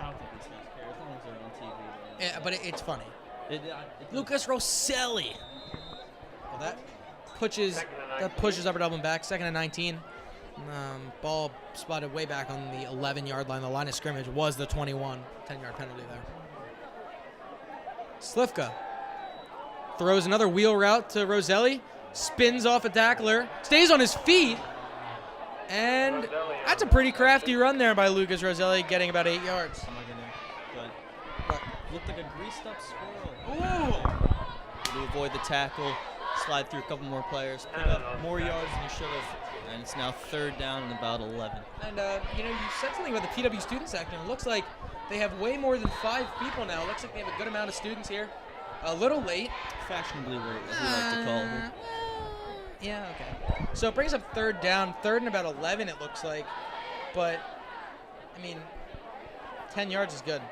Speaker 2: I don't think these guys care as long as they're on TV.
Speaker 1: Yeah, but it's funny.
Speaker 2: It
Speaker 1: Lucas Rosselli. Well, that pushes Upper Dublin back. 2nd and 19. Ball spotted way back on the 11-yard line. The line of scrimmage was the 21. 10-yard penalty there. Slivka throws another wheel route to Roselli. Spins off a tackler. Stays on his feet. And that's a pretty crafty run there by Lucas Roselli, getting about 8 yards.
Speaker 2: I'm not gonna, but looked like a greased up squirrel.
Speaker 1: Ooh!
Speaker 2: To avoid the tackle, slide through a couple more players, pick up more yards than he should have, and it's now 3rd down and about 11.
Speaker 1: And, you said something about the PW student section. It looks like they have way more than 5 people now. It looks like they have a good amount of students here. A little late.
Speaker 2: Fashionably late, as we like to call it.
Speaker 1: Yeah, okay. So it brings up 3rd down, 3rd and about 11 it looks like. But, I mean, 10 yards is good.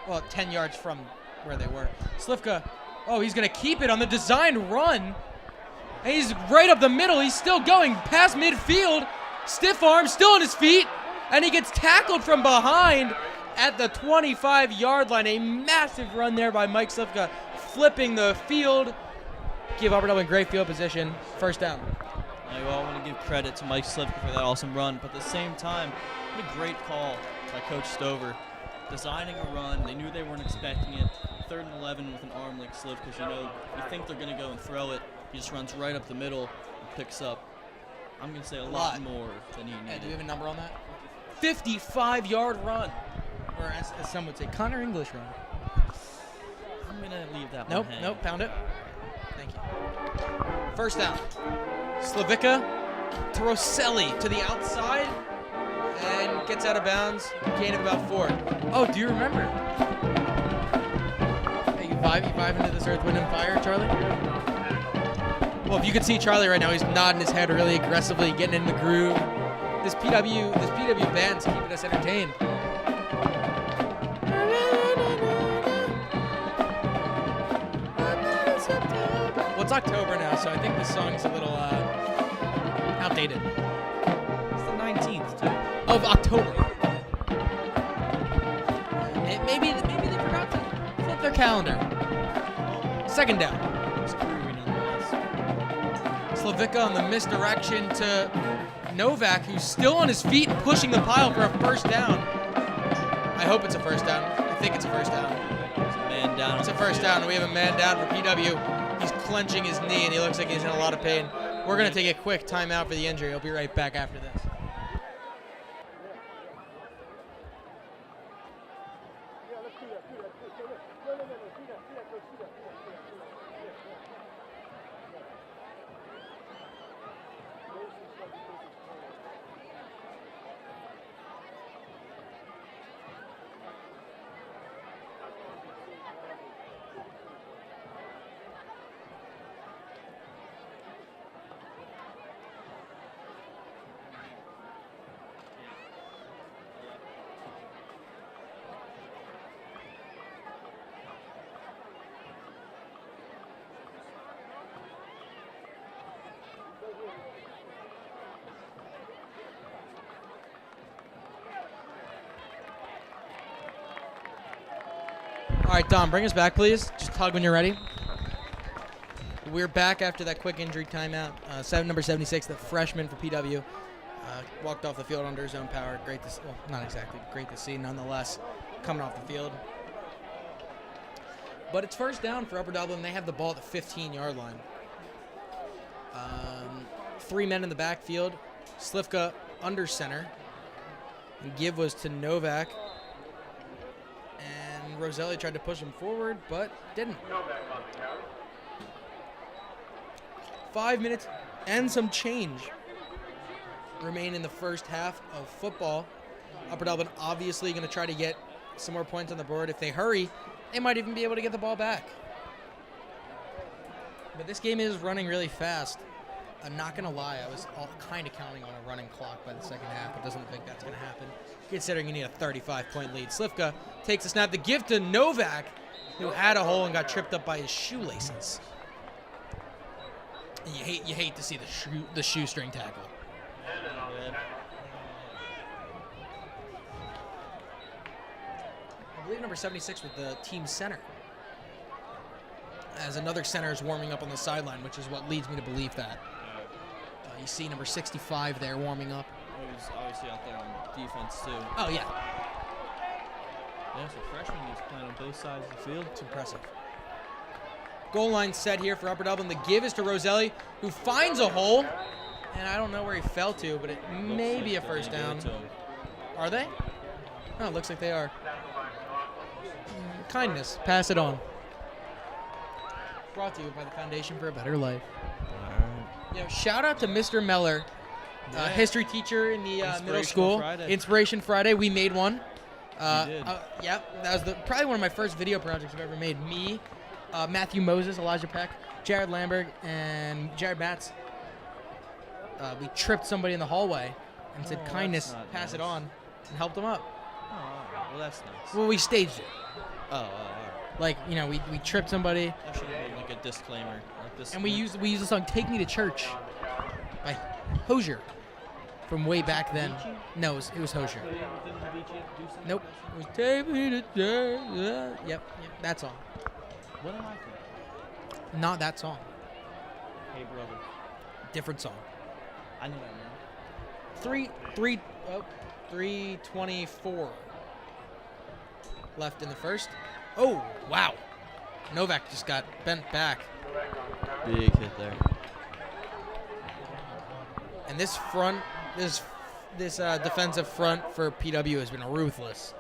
Speaker 1: Well, 10 yards from where they were. Slivka, oh, he's going to keep it on the design run. And he's right up the middle. He's still going past midfield. Stiff arm, still on his feet. And he gets tackled from behind at the 25-yard line. A massive run there by Mike Slivka, flipping the field. Give Upper Dublin great field position. First down.
Speaker 2: I want to give credit to Mike Slivka for that awesome run, but at the same time, what a great call by Coach Stover. Designing a run, they knew they weren't expecting it. 3rd and 11 with an arm like Slivka's, you think they're going to go and throw it. He just runs right up the middle and picks up, I'm going to say, a lot more than he needed.
Speaker 1: Do we have a number on that? 55-yard run. Or as some would say, Connor English run.
Speaker 2: I'm going to leave that one hanging.
Speaker 1: Nope, pound it. Thank you. First down. Slavica to Rosselli to the outside and gets out of bounds. Gain of about 4. Oh, do you remember? Hey, you vibe into this Earth, Wind, and Fire, Charlie? Well, if you could see Charlie right now, he's nodding his head really aggressively, getting in the groove. This PW band's keeping us entertained. Well, it's October now, so I think this song's a little outdated.
Speaker 2: It's the 19th, too.
Speaker 1: Of October. Maybe they forgot to flip their calendar. Second down. Slavica on the misdirection to Novak, who's still on his feet and pushing the pile for a first down. I hope it's a first down. I think it's a first down.
Speaker 2: It's a man down.
Speaker 1: It's a first down. We have a man down for PW. He's clenching his knee, and he looks like he's in a lot of pain. We're going to take a quick timeout for the injury. I'll be right back after this. All right, Dom, bring us back, please. Just hug when you're ready. We're back after that quick injury timeout. Number 76, the freshman for PW, walked off the field under his own power. Great to see. Well, not exactly great to see, nonetheless, coming off the field. But it's first down for Upper Dublin. They have the ball at the 15-yard line. 3 men in the backfield. Slivka under center. And give was to Novak. And Rosselli tried to push him forward, but didn't. 5 minutes and some change remain in the first half of football. Upper Dublin obviously going to try to get some more points on the board. If they hurry, they might even be able to get the ball back. But this game is running really fast. I'm not going to lie, I was kind of counting on a running clock by the second half. It doesn't look like that's going to happen, considering you need a 35-point lead. Slivka takes the snap. The give to Novak, who had a hole and got tripped up by his shoelaces. And you hate to see the shoestring tackle. I believe number 76 was the team center, as another center is warming up on the sideline, which is what leads me to believe that. You see number 65 there warming up.
Speaker 2: He was obviously out there on defense, too.
Speaker 1: Oh, yeah.
Speaker 2: Yeah, so freshman, he's playing on both sides of the field.
Speaker 1: It's impressive. Goal line set here for Upper Dublin. The give is to Rosselli, who finds a hole. And I don't know where he fell to, but it may be a first down. Are they? Oh, it looks like they are. Kindness. Pass it on. Brought to you by the Foundation for a Better Life. You know, shout out to Mr. Meller, history teacher in the middle school.
Speaker 2: Friday.
Speaker 1: Inspiration Friday. We made one.
Speaker 2: Did.
Speaker 1: Yeah, that was probably one of my first video projects I've ever made. Me, Matthew Moses, Elijah Peck, Jared Lamberg, and Jared Batts. We tripped somebody in the hallway and said, kindness, pass it on, and helped them up.
Speaker 2: Oh, well, that's nice.
Speaker 1: Well, we staged it.
Speaker 2: Oh.
Speaker 1: Like, you know, we tripped somebody.
Speaker 2: That should have been like a disclaimer. Like this.
Speaker 1: And we used the song "Take Me to Church" by Hozier from way back then. No, it was Hozier. Nope. It was "Take Me to Church." Yep, that song.
Speaker 2: What am I thinking?
Speaker 1: Not that song.
Speaker 2: Hey, brother.
Speaker 1: Different song.
Speaker 2: I know that, man.
Speaker 1: 3:24 left in the first. Oh, wow. Novak just got bent back.
Speaker 2: Big hit there.
Speaker 1: And this defensive front for PW has been ruthless.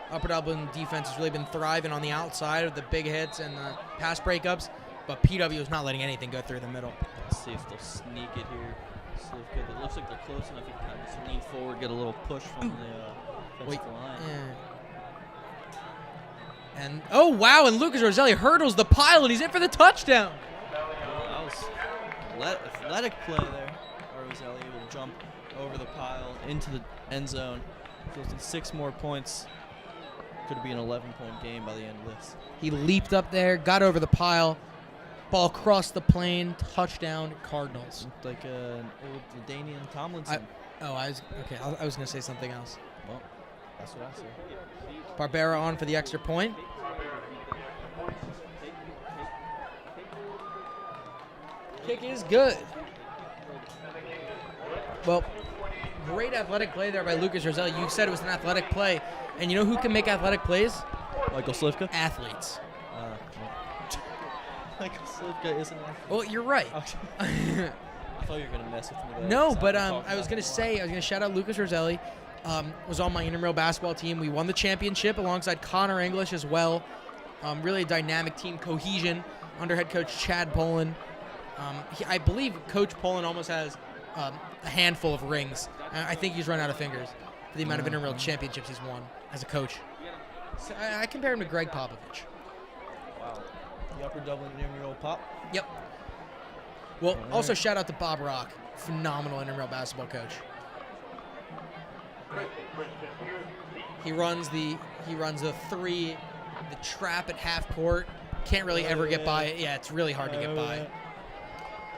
Speaker 1: Upper Dublin defense has really been thriving on the outside of the big hits and the pass breakups, but PW is not letting anything go through the middle.
Speaker 2: Let's see if they'll sneak it here. Slivka, it looks like they're close enough. You can kind of just lean forward, get a little push from the defensive line.
Speaker 1: Yeah. And, oh, wow, and Lucas Roselli hurdles the pile, and he's in for the touchdown.
Speaker 2: That was athletic play there. Roselli will jump over the pile into the end zone. Close to 6 more points. Could be an 11-point game by the end of this.
Speaker 1: He leaped up there, got over the pile, ball crossed the plane, touchdown, Cardinals.
Speaker 2: Looked like an old LaDainian Tomlinson.
Speaker 1: I was going to say something else.
Speaker 2: Well, that's what I said.
Speaker 1: Barbera on for the extra point. Kick is good. Well, great athletic play there by Lucas Roselli. You said it was an athletic play. And you know who can make athletic plays?
Speaker 2: Michael Slivka?
Speaker 1: Athletes.
Speaker 2: Michael Slivka isn't an athlete.
Speaker 1: Well, you're right.
Speaker 2: Okay. I thought you were going to mess with me there.
Speaker 1: No, but I was going to shout out Lucas Roselli. Was on my intramural basketball team. We won the championship alongside Connor English as well. Really a dynamic team cohesion under head coach Chad Poland. I believe Coach Poland almost has a handful of rings. I think he's run out of fingers for the amount of intramural championships he's won as a coach. So I compare him to Greg Popovich.
Speaker 2: Wow. The Upper Dublin intramural pop?
Speaker 1: Yep. Well, also shout out to Bob Rock, phenomenal intramural basketball coach. He runs the 3, the trap at half court. Can't really ever get by it. Yeah, it's really hard to get by.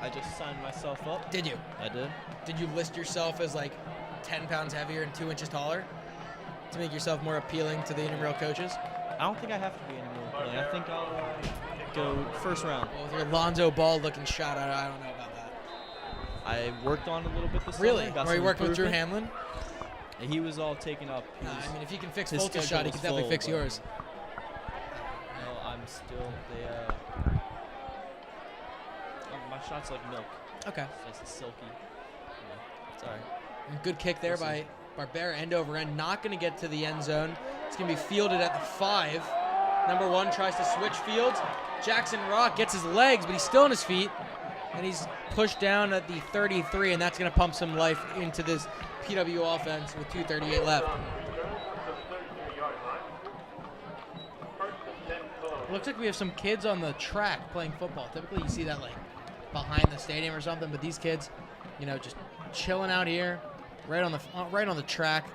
Speaker 2: I just signed myself up.
Speaker 1: Did you?
Speaker 2: I did.
Speaker 1: Did you list yourself as like 10 pounds heavier and 2 inches taller to make yourself more appealing to the intramural coaches?
Speaker 2: I don't think I have to be intramural play. I think I'll go first round.
Speaker 1: Well, with your Lonzo Ball looking shot, I don't know about that.
Speaker 2: I worked on it a little bit this
Speaker 1: Really?
Speaker 2: summer.
Speaker 1: Are you working with Drew Hanlon?
Speaker 2: He was all taken up.
Speaker 1: I mean, if he can fix
Speaker 2: his
Speaker 1: Fulton's shot, he can definitely fix yours.
Speaker 2: No, I'm still my shot's like milk.
Speaker 1: Okay.
Speaker 2: It's nice and silky. Yeah, it's all right.
Speaker 1: Good kick there by Barbera, end over end. Not going to get to the end zone. It's going to be fielded at the 5. Number 1 tries to switch fields. Jackson Rock gets his legs, but he's still on his feet. And he's pushed down at the 33, and that's going to pump some life into this PW offense with 2:38 left. It looks like we have some kids on the track playing football. Typically you see that like behind the stadium or something, but these kids, you know, just chilling out here right on the track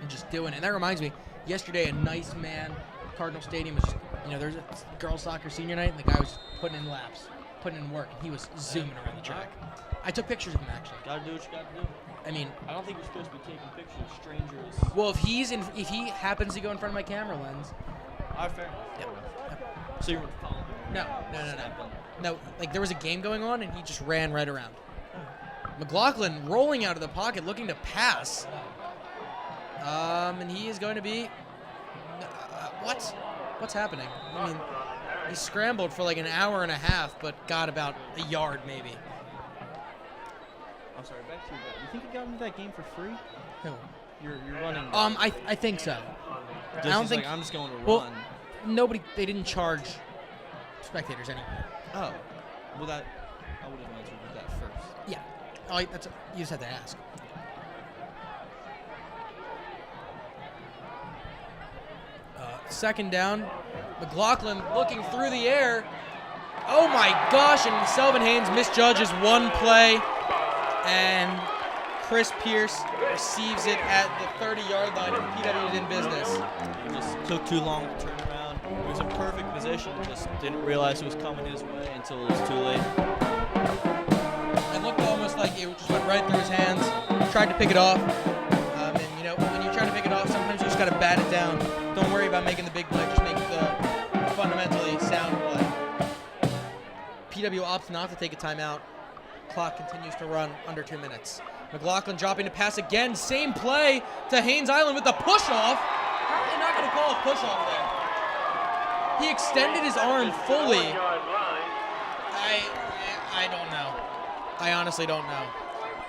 Speaker 1: and just doing it. And that reminds me, yesterday a nice man Cardinal Stadium was just, you know, there's a girls soccer senior night and the guy was putting in laps, putting in work, and he was zooming around the track. I took pictures of him actually.
Speaker 2: Gotta do what you gotta do.
Speaker 1: I mean,
Speaker 2: I don't think you're supposed to be taking pictures of strangers.
Speaker 1: well, if he happens to go in front of my camera lens.
Speaker 2: All right, fair.
Speaker 1: Yep.
Speaker 2: So you were following him?
Speaker 1: No, like there was a game going on and he just ran right around. McLaughlin rolling out of the pocket looking to pass. And he is going to be what's happening? I mean, he scrambled for like an hour and a half but got about a yard maybe.
Speaker 2: I'm sorry, back to you. You think you got into that game for free?
Speaker 1: Who?
Speaker 2: You're running.
Speaker 1: I think so. I don't think
Speaker 2: I'm just going to
Speaker 1: well,
Speaker 2: run.
Speaker 1: they didn't charge spectators anyway.
Speaker 2: Oh, well that I would have answered with that first.
Speaker 1: Yeah. You just had to ask. Second down. McLaughlin looking through the air. Oh my gosh, and Selvin Haynes misjudges one play. And Chris Pierce receives it at the 30-yard line, and PW is in business.
Speaker 2: Just took too long to turn around. He was in perfect position, just didn't realize it was coming his way until it was too late.
Speaker 1: It looked almost like it just went right through his hands. Tried to pick it off. And, you know, when you're trying to pick it off, sometimes you just got to bat it down. Don't worry about making the big play. Just make the fundamentally sound play. PW opts not to take a timeout. Clock continues to run under 2 minutes. McLaughlin dropping to pass again. Same play to Haynes Island with the push-off. How are they not going to call a push-off there? He extended his arm fully. I don't know. I honestly don't know.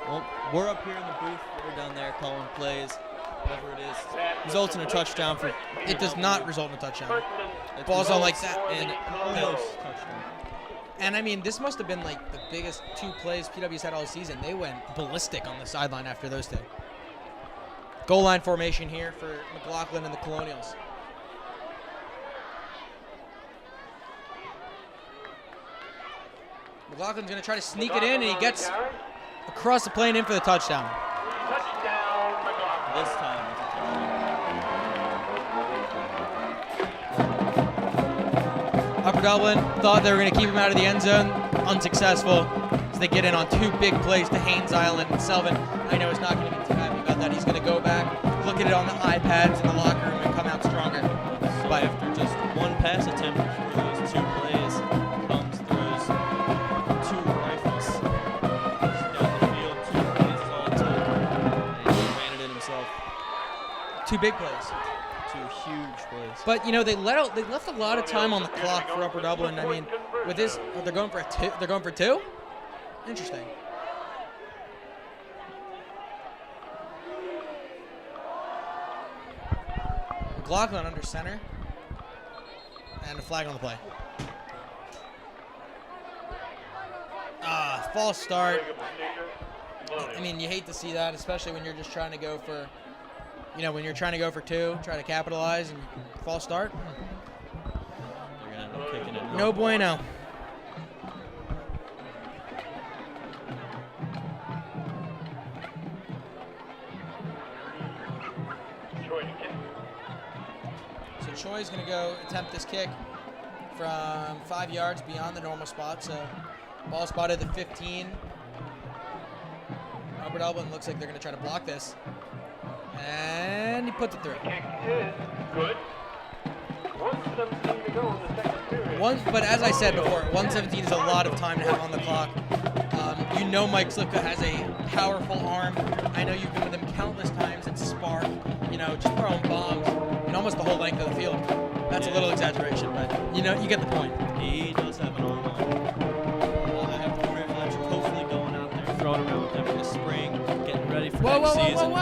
Speaker 2: Well, we're up here in the booth. We're down there calling plays. Whatever it is. Results in a touchdown for...
Speaker 1: It does not result in a touchdown.
Speaker 2: It
Speaker 1: Ball's on like that.
Speaker 2: And almost touchdown.
Speaker 1: And I mean, this must have been like the biggest 2 plays PW's had all season. They went ballistic on the sideline after those 2. Goal line formation here for McLaughlin and the Colonials. McLaughlin's going to try to sneak it in, and he gets across the plane in for the touchdown.
Speaker 3: Touchdown, McLaughlin.
Speaker 2: This time.
Speaker 1: Upper Dublin thought they were going to keep him out of the end zone. Unsuccessful as they get in on 2 big plays to Haynes Island. And Selvin, I know, is not going to be too happy about that. He's going to go back, look at it on the iPads in the locker room, and come out stronger.
Speaker 2: So after just 1 pass attempt for those 2 plays, comes throws 2 rifles down the field. 2 plays is all it took. And he ran it in himself.
Speaker 1: 2 big plays.
Speaker 2: 2 huge plays.
Speaker 1: But you know they left a lot of time on the clock for Upper Dublin. I mean, with this, they're going for 2. They're going for 2. Interesting. McLaughlin under center, and a flag on the play. False start. I mean, you hate to see that, especially when you're just trying to go for. You know, when you're trying to go for 2, try to capitalize, and false start.
Speaker 2: They're going to end up kicking it.
Speaker 1: No bueno. So Choi's going to go attempt this kick from 5 yards beyond the normal spot. So ball spotted at the 15. Upper Dublin looks like they're going to try to block this. And he puts it through.
Speaker 3: Kick is good. 1:17 to go in the second period.
Speaker 1: But as I said before, 1:17 is a lot of time to have on the clock. You know Mike Slipka has a powerful arm. I know you've been with him countless times at Spark, you know, just throwing bombs in almost the whole length of the field. That's a little exaggeration, but you know, you get the point.
Speaker 2: He does have an arm on. I have the privilege of hopefully going out there, throwing around with him in the spring, getting ready for next season.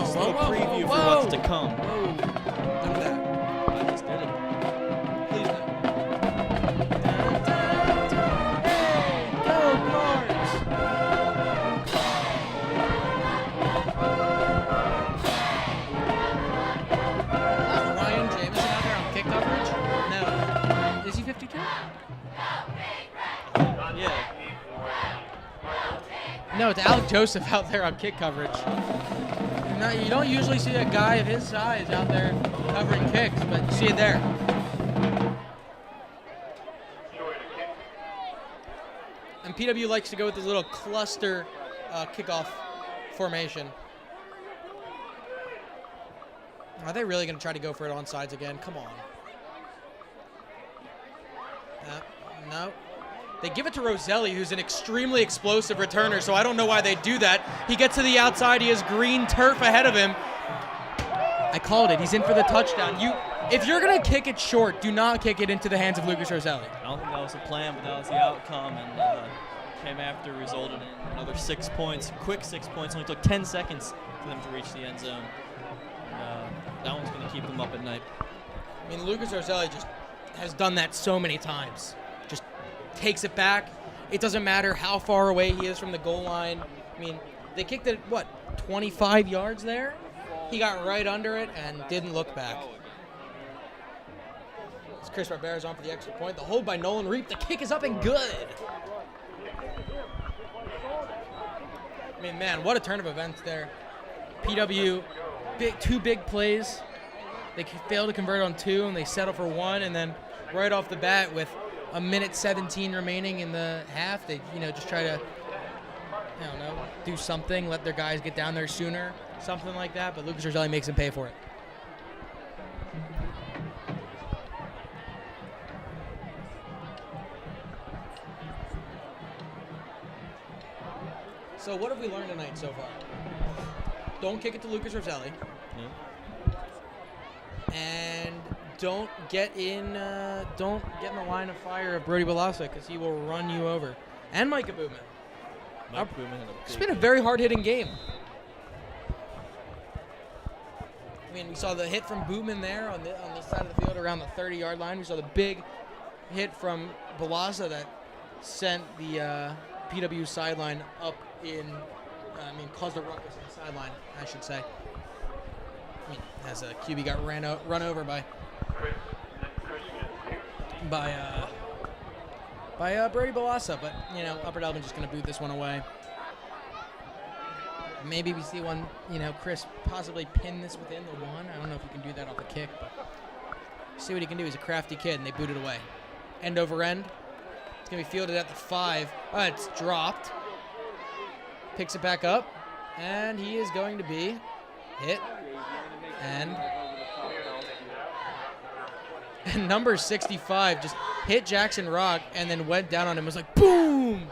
Speaker 2: Just a little preview for what's to come.
Speaker 1: None of that.
Speaker 2: I just did it.
Speaker 1: Please no. Hey, go Cards! Ryan Jameson out there on kick coverage? No. Is he 52?
Speaker 2: Yeah.
Speaker 1: No, it's Alec Joseph out there on kick coverage. You don't usually see a guy of his size out there covering kicks, but you see it there. And PW likes to go with this little cluster kickoff formation. Are they really going to try to go for it on sides again? Come on. No. They give it to Roselli, who's an extremely explosive returner, so I don't know why they do that. He gets to the outside. He has green turf ahead of him. I called it. He's in for the touchdown. If you're going to kick it short, do not kick it into the hands of Lucas Roselli.
Speaker 2: I don't think that was the plan, but that was the outcome, and came after, resulted in another 6 points. Quick 6 points. Only took 10 seconds for them to reach the end zone. That one's going to keep them up at night.
Speaker 1: I mean, Lucas Roselli just has done that so many times. Just takes it back. It doesn't matter how far away he is from the goal line. I mean, they kicked it, 25 yards there? He got right under it and didn't look back. As Chris Barbera's on for the extra point. The hold by Nolan Reap. The kick is up and good. I mean, man, what a turn of events there. PW, 2 big plays. They fail to convert on 2, and they settle for 1, and then right off the bat with a minute 17 remaining in the half, they just try to, I don't know, do something, let their guys get down there sooner, something like that, but Lucas Roselli makes them pay for it. So what have we learned tonight so far? Don't kick it to Lucas Roselli. And don't get in the line of fire of Brody Balassa, because he will run you over. And Micah Bootman. It's been a very hard-hitting game. I mean, we saw the hit from Bootman there on this side of the field around the 30-yard line. We saw the big hit from Balassa that sent the PW sideline up caused a ruckus on the sideline, I should say. I mean, as a QB got run over by Brody Balassa, but Upper Delvin just going to boot this one away. Maybe we see one, Chris possibly pin this within the 1. I don't know if he can do that off the kick, but see what he can do. He's a crafty kid, and they boot it away. End over end. It's going to be fielded at the 5. It's dropped. Picks it back up, and he is going to be hit. And number 65 just hit Jackson Rock and then went down on him. It was like, boom!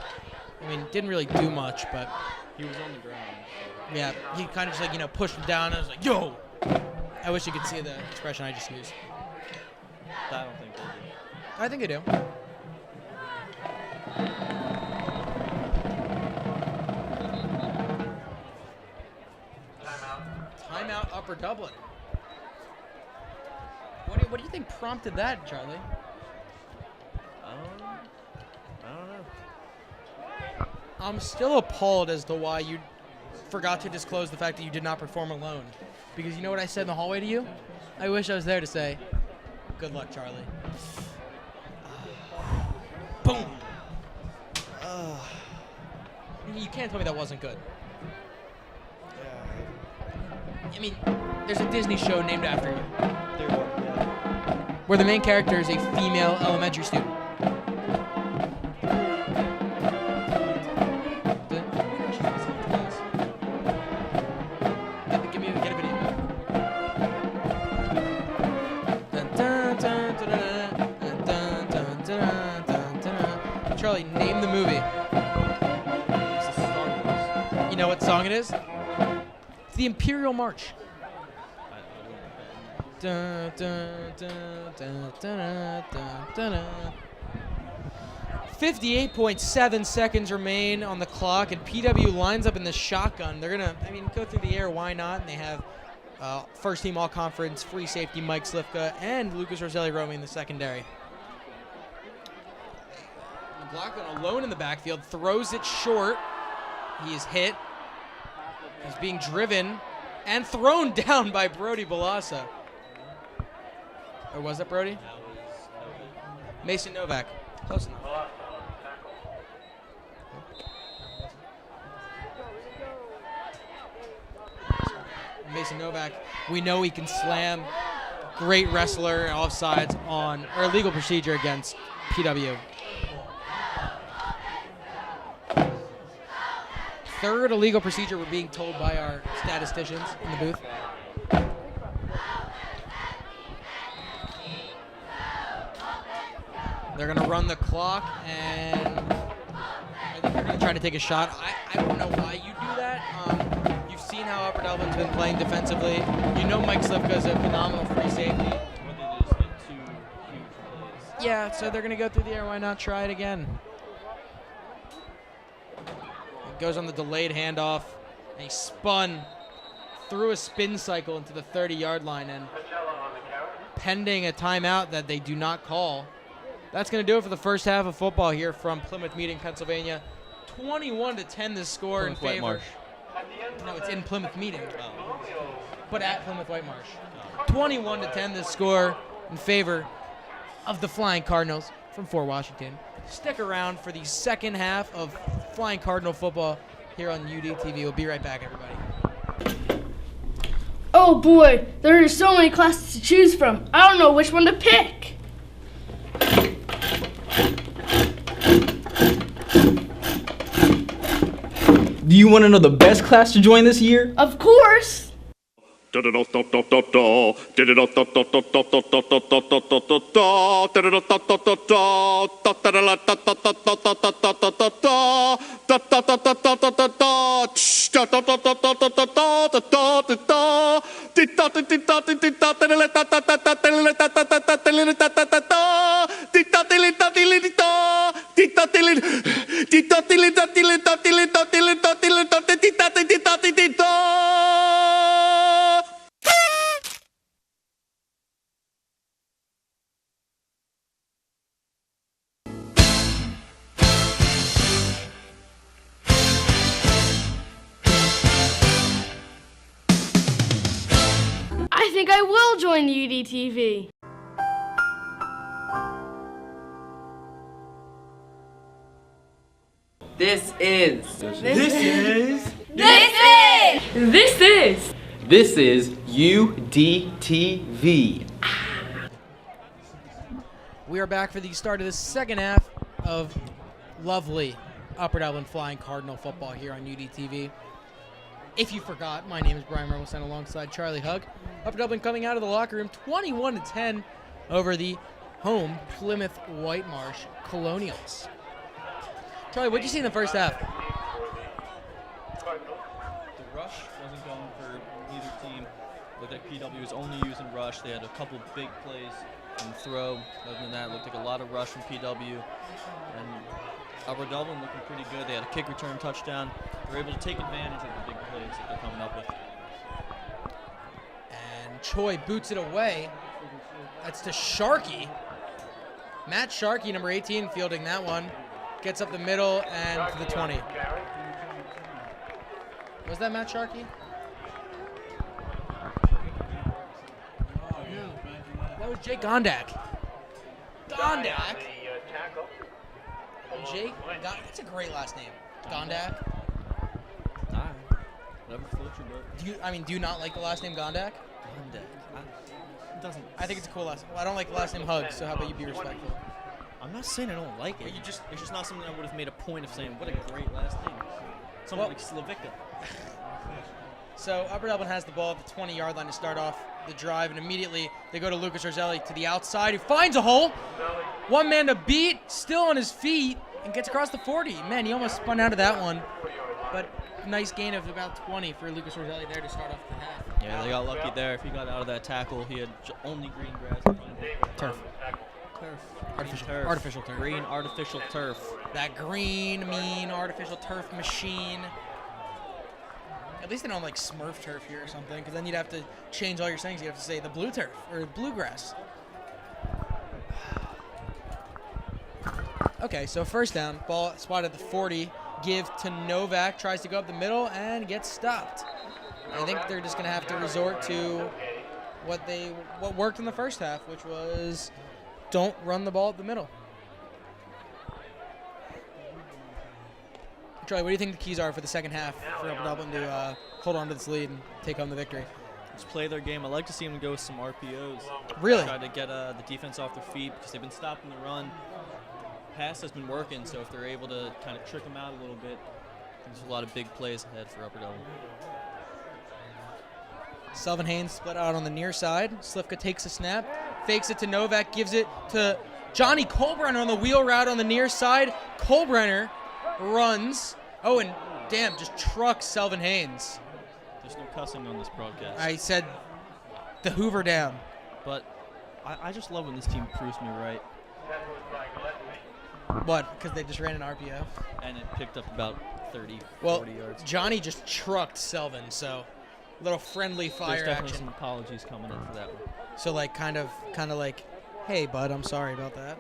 Speaker 1: I mean, didn't really do much, but
Speaker 2: He was on the ground.
Speaker 1: yeah, he kind of just pushed him down. And I was like, yo! I wish you could see the expression I just used.
Speaker 2: I don't think they did.
Speaker 1: I think I do. Timeout Upper Dublin. What do you think prompted that, Charlie?
Speaker 2: I don't know.
Speaker 1: I'm still appalled as to why you forgot to disclose the fact that you did not perform alone. Because you know what I said in the hallway to you? I wish I was there to say, good luck, Charlie. Boom! You can't tell me that wasn't good. I mean, there's a Disney show named after you, where the main character is a female elementary student. Get a video. Charlie, name the movie. You know what song it is? It's the Imperial March. 58.7 seconds remain on the clock, and PW lines up in the shotgun. They're going to, go through the air. Why not? And they have first-team all-conference free safety Mike Slifka and Lucas Roselli roaming in the secondary. McLaughlin alone in the backfield, throws it short. He is hit. He's being driven and thrown down by Brody Balassa. Or was that Brody? Mason Novak. Close enough. Mason Novak, we know he can slam. Great wrestler, offsides on, or illegal procedure against PW. Third illegal procedure we're being told by our statisticians in the booth. They're going to run the clock, and I think they're going to try to take a shot. I don't know why you do that. You've seen how Upper Delvin's been playing defensively. You know Mike Slifka is a phenomenal free safety.
Speaker 2: What they did is hit 2 huge plays.
Speaker 1: Yeah, so they're going to go through the air. Why not try it again? It goes on the delayed handoff, and he spun through a spin cycle into the 30-yard line, and pending a timeout that they do not call. That's going to do it for the first half of football here from Plymouth Meeting, Pennsylvania. 21-10 the score
Speaker 2: Plymouth
Speaker 1: in favor.
Speaker 2: Whitemarsh.
Speaker 1: No, it's in Plymouth Meeting, but at Plymouth Whitemarsh. 21-10 the score in favor of the Flying Cardinals from Fort Washington. Stick around for the second half of Flying Cardinal football here on UDTV. We'll be right back, everybody.
Speaker 4: Oh boy, there are so many classes to choose from. I don't know which one to pick.
Speaker 5: Do you want to know the best class to join this year?
Speaker 4: Of course. I think I will join the UDTV.
Speaker 6: This is UDTV.
Speaker 1: We are back for the start of the second half of lovely Upper Dublin Flying Cardinal football here on UDTV. If you forgot, my name is Brian Mermelson alongside Charlie Hug. Upper Dublin coming out of the locker room 21-10 over the home Plymouth Whitemarsh Colonials. Charlie, what did you see in the first half?
Speaker 2: The rush wasn't going for either team. Looked like PW was only using rush. They had a couple big plays and throw. Other than that, it looked like a lot of rush from PW. And Upper Dublin looking pretty good. They had a kick return touchdown. They were able to take advantage of the big plays that they're coming up with.
Speaker 1: And Choi boots it away. That's to Sharkey. Matt Sharkey, number 18, fielding that one. Gets up the middle and to the 20. Was that Matt Sharkey? No. That was Jake Gondak. Gondak? Jake? That's a great last name. Gondak?
Speaker 2: Alright. Whatever floats your boat.
Speaker 1: Do you not like the last name Gondak?
Speaker 2: It doesn't.
Speaker 1: I think it's a cool last name. Well, I don't like the last name Hug, so how about you be respectful?
Speaker 2: I'm not saying I don't like it. It's just not something I would have made a point of saying, what a great last name. Something like Slavica.
Speaker 1: So Upper Dublin has the ball at the 20-yard line to start off the drive, and immediately they go to Lucas Orzelli to the outside, who finds a hole. One man to beat, still on his feet, and gets across the 40. Man, he almost spun out of that one. But nice gain of about 20 for Lucas Orzelli there to start off the half.
Speaker 2: Yeah, they got lucky there. If he got out of that tackle, he had only green grass in front of him.
Speaker 1: Turf. Artificial turf.
Speaker 2: Green artificial turf.
Speaker 1: That green, mean, artificial turf machine. At least they don't like Smurf turf here or something, because then you'd have to change all your sayings. You'd have to say the blue turf or bluegrass. Okay, so first down, ball spotted at the 40. Give to Novak, tries to go up the middle and gets stopped. I think they're just going to have to resort to what worked in the first half, which was don't run the ball up the middle. Charlie, what do you think the keys are for the second half for Upper Dublin to hold on to this lead and take home the victory?
Speaker 2: Just play their game. I like to see them go with some RPOs.
Speaker 1: Really?
Speaker 2: Try to get the defense off their feet because they've been stopping the run. Pass has been working, so if they're able to kind of trick them out a little bit, there's a lot of big plays ahead for Upper Dublin.
Speaker 1: Selvin Haynes split out on the near side. Slivka takes a snap, fakes it to Novak, gives it to Johnny Kolbrenner on the wheel route on the near side. Kolbrenner runs. Oh, and damn, just trucks Selvin Haynes.
Speaker 2: There's no cussing on this broadcast.
Speaker 1: I said the Hoover Dam.
Speaker 2: But I just love when this team proves me right.
Speaker 1: What? Because they just ran an RPO?
Speaker 2: And it picked up about 30,
Speaker 1: Well,
Speaker 2: 40 yards.
Speaker 1: Johnny just trucked Selvin, so a little friendly fire
Speaker 2: There's definitely
Speaker 1: action.
Speaker 2: some apologies coming in for that one.
Speaker 1: So like kind of like, hey bud, I'm sorry about that.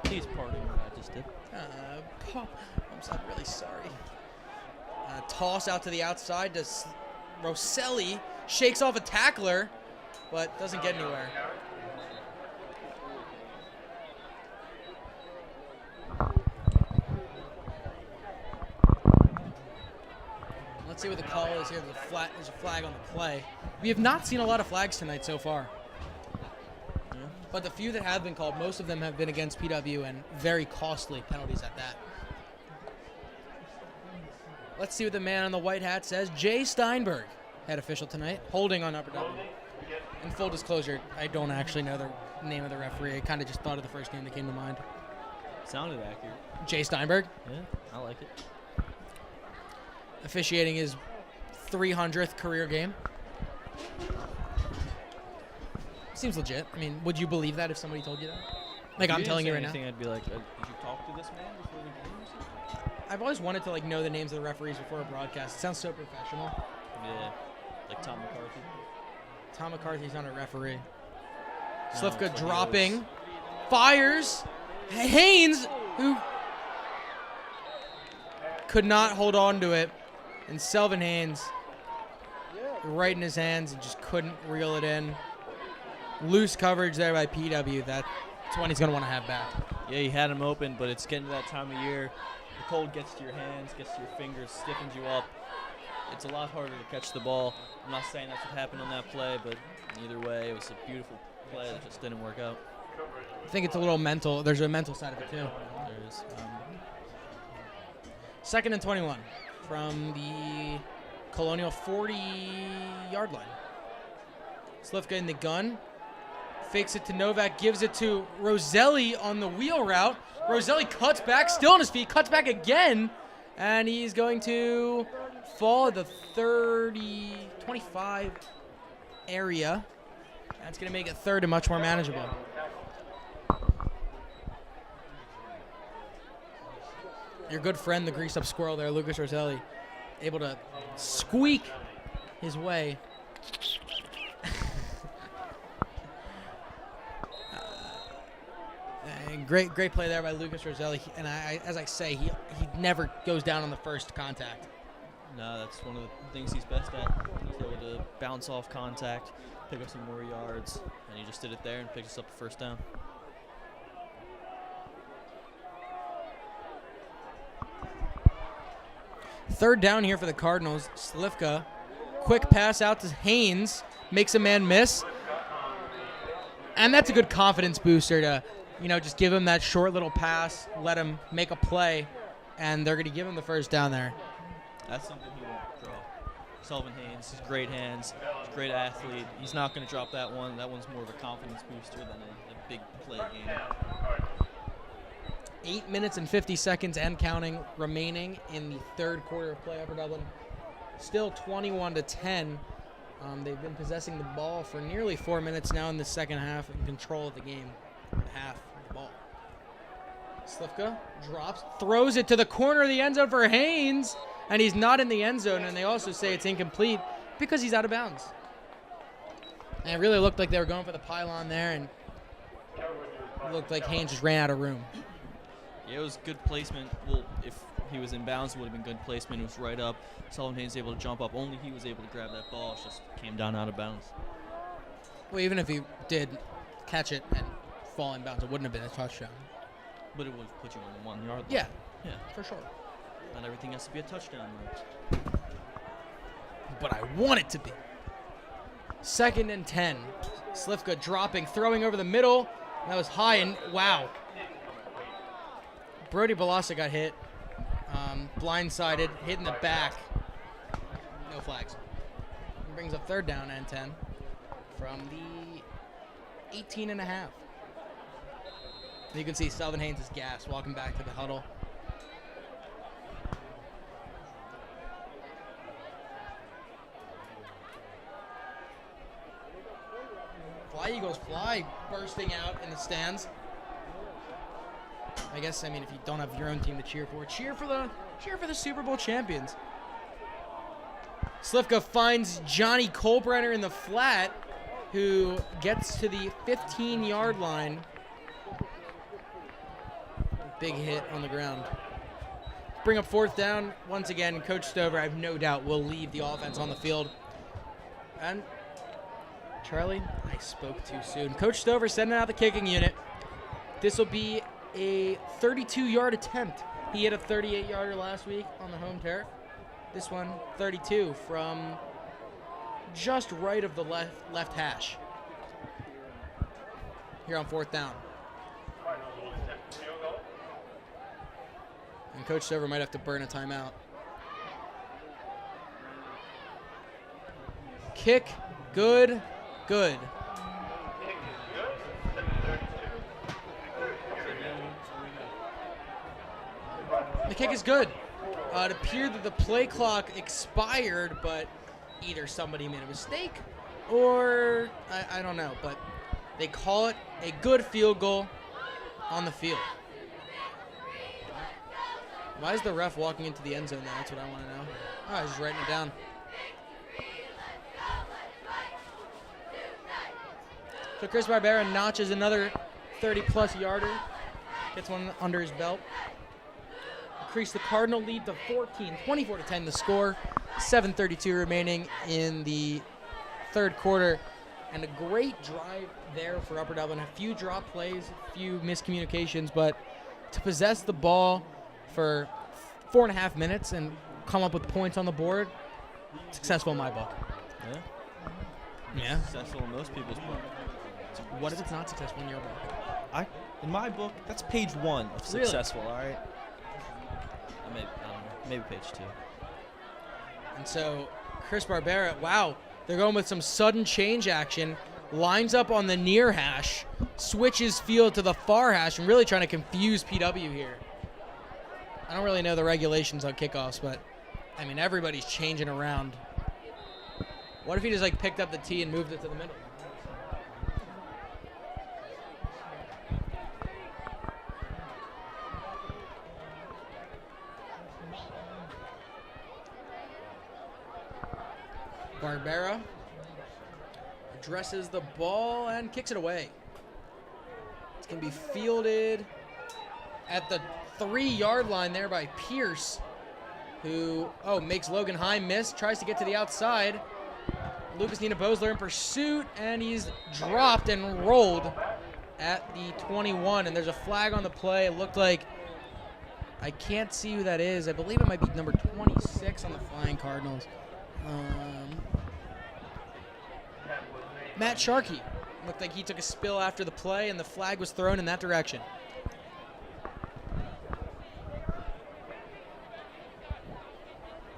Speaker 2: Please pardon what I just did.
Speaker 1: I'm really sorry. Toss out to the outside to Rosselli, shakes off a tackler, but doesn't get anywhere. Let's see what the call is here. There's a flag on the play. We have not seen a lot of flags tonight so far.
Speaker 2: Yeah.
Speaker 1: But the few that have been called, most of them have been against PW and very costly penalties at that. Let's see what the man on the white hat says. Jay Steinberg, head official tonight, holding on Upper Dublin. In full disclosure, I don't actually know the name of the referee. I kind of just thought of the first name that came to mind.
Speaker 2: Sounded accurate.
Speaker 1: Jay Steinberg,
Speaker 2: Yeah, I like it.
Speaker 1: officiating his 300th career game. Seems legit. I mean, would you believe that if somebody told you that? Like I'm telling you right now.
Speaker 2: I'd be like, did you talk to this man before the game or something?
Speaker 1: I've always wanted to know the names of the referees before a broadcast. It sounds so professional.
Speaker 2: Yeah, like Tom McCarthy.
Speaker 1: Tom McCarthy's not a referee.
Speaker 2: No,
Speaker 1: Slivka
Speaker 2: that's what he
Speaker 1: dropping,
Speaker 2: was.
Speaker 1: fires. Haynes, who could not hold on to it, and Selvin Haynes right in his hands and just couldn't reel it in. Loose coverage there by PW. That's one he's going to want to have back.
Speaker 2: Yeah, he had him open, but it's getting to that time of year. The cold gets to your hands, gets to your fingers, stiffens you up. It's a lot harder to catch the ball. I'm not saying that's what happened on that play, but either way, it was a beautiful play that just didn't work out.
Speaker 1: I think it's a little mental. There's a mental side of it, too.
Speaker 2: There is.
Speaker 1: 2nd and 21 from the Colonial 40-yard line. Slivka in the gun. Fakes it to Novak, gives it to Roselli on the wheel route. Roselli cuts back, still on his feet, cuts back again, and he's going to fall at the 25 area. That's going to make it 3rd and much more manageable. Your good friend, the grease-up squirrel there, Lucas Roselli, able to squeak his way. Great play there by Lucas Roselli. And as I say, he never goes down on the first contact.
Speaker 2: No, that's one of the things he's best at. He's able to bounce off contact, pick up some more yards, and he just did it there and picked us up the first down.
Speaker 1: Third down here for the Cardinals. Slivka, quick pass out to Haynes, makes a man miss. And that's a good confidence booster to, just give him that short little pass, let him make a play, and they're going to give him the first down there.
Speaker 2: That's something he won't draw. Selvin Haynes, he's great hands, he's a great athlete. He's not going to drop that one. That one's more of a confidence booster than a big play game.
Speaker 1: 8 minutes and 50 seconds and counting remaining in the third quarter of play. Upper Dublin still 21-10. They've been possessing the ball for nearly 4 minutes now in the second half, in control of the game, half of the ball. Slivka drops, throws it to the corner of the end zone for Haynes, and he's not in the end zone, and they also say it's incomplete because he's out of bounds. And it really looked like they were going for the pylon there, and it looked like Haynes just ran out of room.
Speaker 2: Yeah, it was good placement. Well, if he was in bounds, it would have been good placement. It was right up. Selvin Haynes able to jump up. Only he was able to grab that ball. It just came down out of bounds.
Speaker 1: Well, even if he did catch it and fall in bounds, it wouldn't have been a touchdown.
Speaker 2: But it would put you on the 1 yard line.
Speaker 1: Yeah,
Speaker 2: Yeah.
Speaker 1: for sure.
Speaker 2: Not everything has to be a touchdown, though.
Speaker 1: But I want it to be. 2nd and 10. Slivka dropping, throwing over the middle. That was high, and wow. Brody Balasa got hit. Blindsided, hit in the back. No flags. Brings up 3rd down and 10 from the 18 and a half. You can see Selvin Haynes is gassed, walking back to the huddle. Fly Eagles fly, bursting out in the stands. I guess, if you don't have your own team to cheer for, cheer for the Super Bowl champions. Slivka finds Johnny Colbrenner in the flat, who gets to the 15-yard line. Big hit on the ground. Bring up 4th down. Once again, Coach Stover, I have no doubt, will leave the offense on the field. And Charlie, I spoke too soon. Coach Stover sending out the kicking unit. This will be a 32-yard attempt. He hit a 38-yarder last week on the home turf. This one, 32 from just right of the left hash. Here on 4th down. And Coach Stover might have to burn a timeout. Kick, good, good. The kick is good. It appeared that the play clock expired, but either somebody made a mistake or I don't know, but they call it a good field goal on the field. Why is the ref walking into the end zone now? That's what I want to know. Oh, I was just writing it down. So Chris Barbera notches another 30-plus yarder. Gets one under his belt. Increase the Cardinal lead to 14, 24-10 the score. 7:32 remaining in the third quarter. And a great drive there for Upper Dublin. A few drop plays, a few miscommunications, but to possess the ball for 4.5 minutes and come up with points on the board, successful in my book.
Speaker 2: Yeah.
Speaker 1: Yeah.
Speaker 2: Successful in most people's book.
Speaker 1: What if it's not successful in your book?
Speaker 2: In my book, that's page 1 of successful, all right? I don't know, maybe page 2.
Speaker 1: And so Chris Barbera, wow, they're going with some sudden change action, lines up on the near hash, switches field to the far hash, and really trying to confuse PW here. I don't really know the regulations on kickoffs, but, I mean, everybody's changing around. What if he just, like, picked up the tee and moved it to the middle? Barbera addresses the ball and kicks it away. It's going to be fielded at the 3-yard line there by Pierce, who, makes Logan High miss, tries to get to the outside. Lucas Nina Bosler in pursuit, and he's dropped and rolled at the 21, and there's a flag on the play. It looked like, I can't see who that is. I believe it might be number 26 on the Flying Cardinals. Matt Sharkey. Looked like he took a spill after the play, and the flag was thrown in that direction.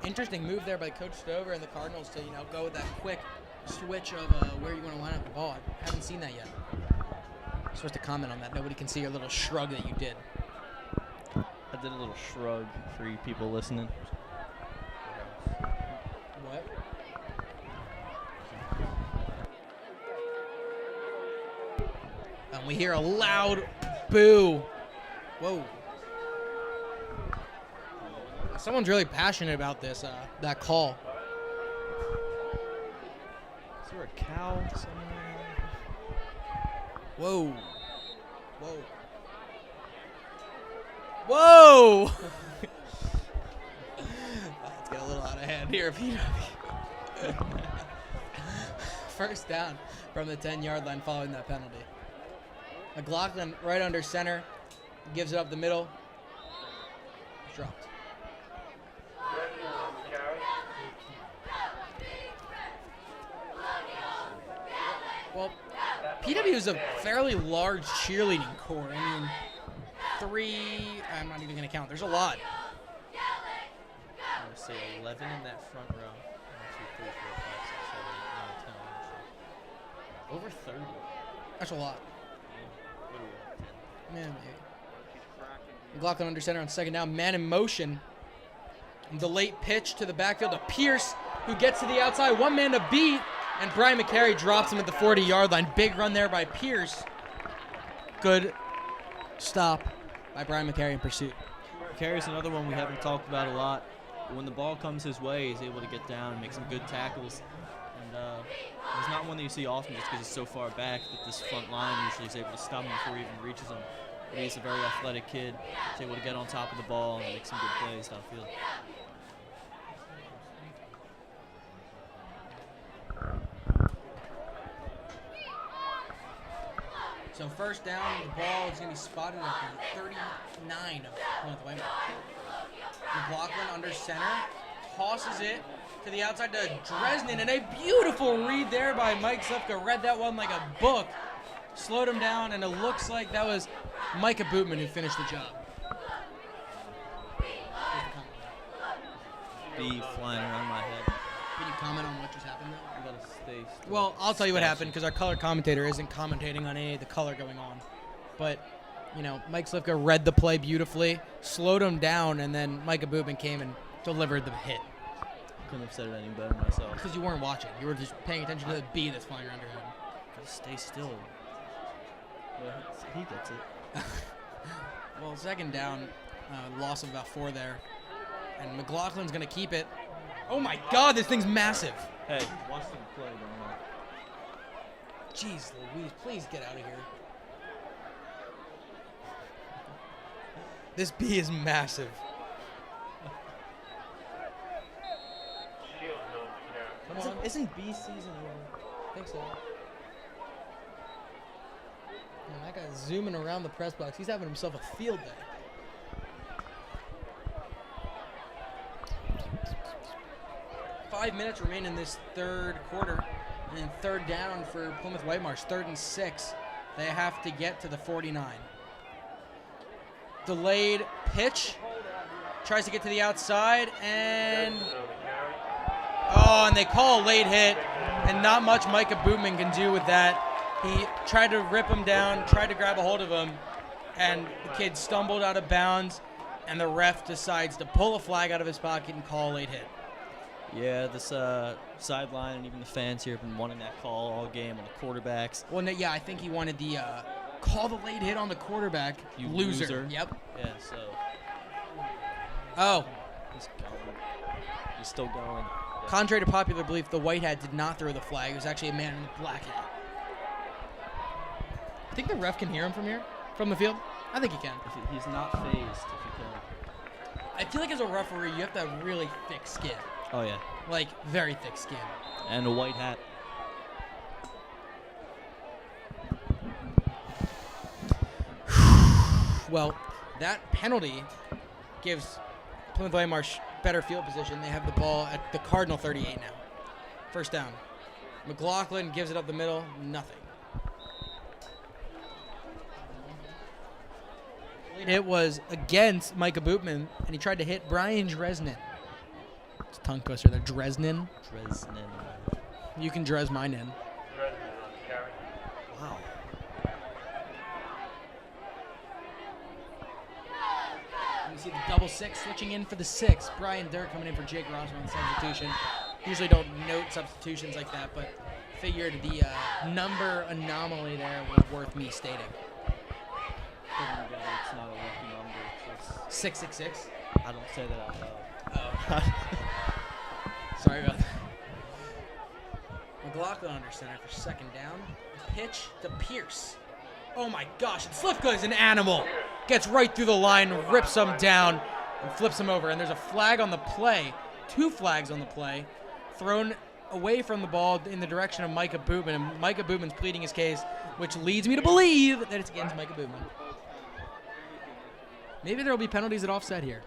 Speaker 1: Interesting move there by Coach Stover and the Cardinals to, go with that quick switch of where you want to line up the ball. I haven't seen that yet. I'm supposed to comment on that. Nobody can see your little shrug that you did.
Speaker 2: I did a little shrug for you people listening.
Speaker 1: What? And we hear a loud boo. Whoa. Someone's really passionate about this, that call.
Speaker 2: Is there a cow somewhere?
Speaker 1: Whoa. Whoa. Whoa! Let's get a little out of hand here, PW. First down from the 10-yard line following that penalty. McLaughlin right under center. Gives it up the middle. Dropped. Well, PW is a fairly large cheerleading corps. I mean, I'm not even going to count. There's a lot.
Speaker 2: I'm going to say 11 in that front row. 1, 2, 3, 4, 5, 6, 7, 8, 9, 10, 11, 12. Over 30.
Speaker 1: That's a lot.
Speaker 2: Yeah,
Speaker 1: Yeah, maybe. McLaughlin under center on second down. Man in motion. The late pitch to the backfield to Pierce, who gets to the outside. One man to beat. And Brian McCary drops him at the 40-yard line. Big run there by Pierce. Good stop by Brian McCary in pursuit.
Speaker 2: McCary's another one we haven't talked about a lot. But when the ball comes his way, he's able to get down and make some good tackles. And he's not one that you see often just because he's so far back that this front line usually is able to stop him before he even reaches him. But he's a very athletic kid. He's able to get on top of the ball and make some good plays downfield.
Speaker 1: So first down, the ball is going to be spotted at the 39 of Plymouth Whitemarsh. McLaughlin under center, tosses it to the outside to Dresden, and a beautiful read there by Mike Slifka. Read that one like a book, slowed him down, and it looks like that was Micah Bootman who finished the job.
Speaker 2: Bee flying around my head.
Speaker 1: Can you comment on what just happened there?
Speaker 2: You gotta stay still.
Speaker 1: Well, I'll tell you what happened because our color commentator isn't commentating on any of the color going on. But, you know, Mike Slifka read the play beautifully, slowed him down, and then Micah Bootman came and delivered the hit.
Speaker 2: Couldn't have said it any better myself.
Speaker 1: Because you weren't watching. You were just paying attention to the bee that's flying around your head.
Speaker 2: Gotta stay still. Well, he gets it.
Speaker 1: Well, second down, loss of about 4 there. And McLaughlin's going to keep it. Oh, my God, this thing's massive.
Speaker 2: Hey, watch them play, don't
Speaker 1: Jeez Louise, please get out of here. This bee is massive. Come on.
Speaker 2: Isn't bee season over?
Speaker 1: I think so. Man, that guy's zooming around the press box. He's having himself a field day. Five minutes remain in this third quarter. And third down for Plymouth Whitemarsh, 3rd and 6. They have to get to the 49. Delayed pitch. Tries to get to the outside, and and they call a late hit, and not much Micah Bootman can do with that. He tried to rip him down, tried to grab a hold of him, and the kid stumbled out of bounds, and the ref decides to pull a flag out of his pocket and call a late hit.
Speaker 2: Yeah, this sideline and even the fans here have been wanting that call all game on the quarterbacks.
Speaker 1: Well, no, yeah, I think he wanted the call the late hit on the quarterback.
Speaker 2: You
Speaker 1: loser.
Speaker 2: loser.
Speaker 1: Yep.
Speaker 2: Yeah, so
Speaker 1: Oh.
Speaker 2: he's going. He's still going. Yeah.
Speaker 1: Contrary to popular belief, the white hat did not throw the flag. It was actually a man in the black hat. I think the ref can hear him from here, from the field. I think he can.
Speaker 2: He's not phased, if he can.
Speaker 1: I feel like as a referee, you have to have really thick skin.
Speaker 2: Oh, yeah.
Speaker 1: Like, very thick skin.
Speaker 2: And a white hat.
Speaker 1: Well, that penalty gives Plymouth Whitemarsh better field position. They have the ball at the Cardinal 38 now. First down. McLaughlin gives it up the middle. Nothing. It was against Micah Bootman, and he tried to hit Brian Dresden. It's a tongue twister there. Dresden.
Speaker 2: Dresden.
Speaker 1: You can Dres mine in.
Speaker 2: Wow.
Speaker 1: You see the double 6 switching in for the 6. Brian Dirk coming in for Jake Ross on substitution. Usually don't note substitutions like that, but figured the number anomaly there was worth me stating.
Speaker 2: It's not a lucky number. It's
Speaker 1: 666.
Speaker 2: I don't say that out loud.
Speaker 1: Oh. Sorry about that. McLaughlin under center for second down. Pitch to Pierce. Oh my gosh, and Slifka is an animal. Gets right through the line, rips him down, and flips him over. And there's a flag on the play. 2 flags on the play. Thrown away from the ball in the direction of Micah Bootman. And Micah Bootman's pleading his case, which leads me to believe that it's against Micah Bootman. Maybe there will be penalties at offset here.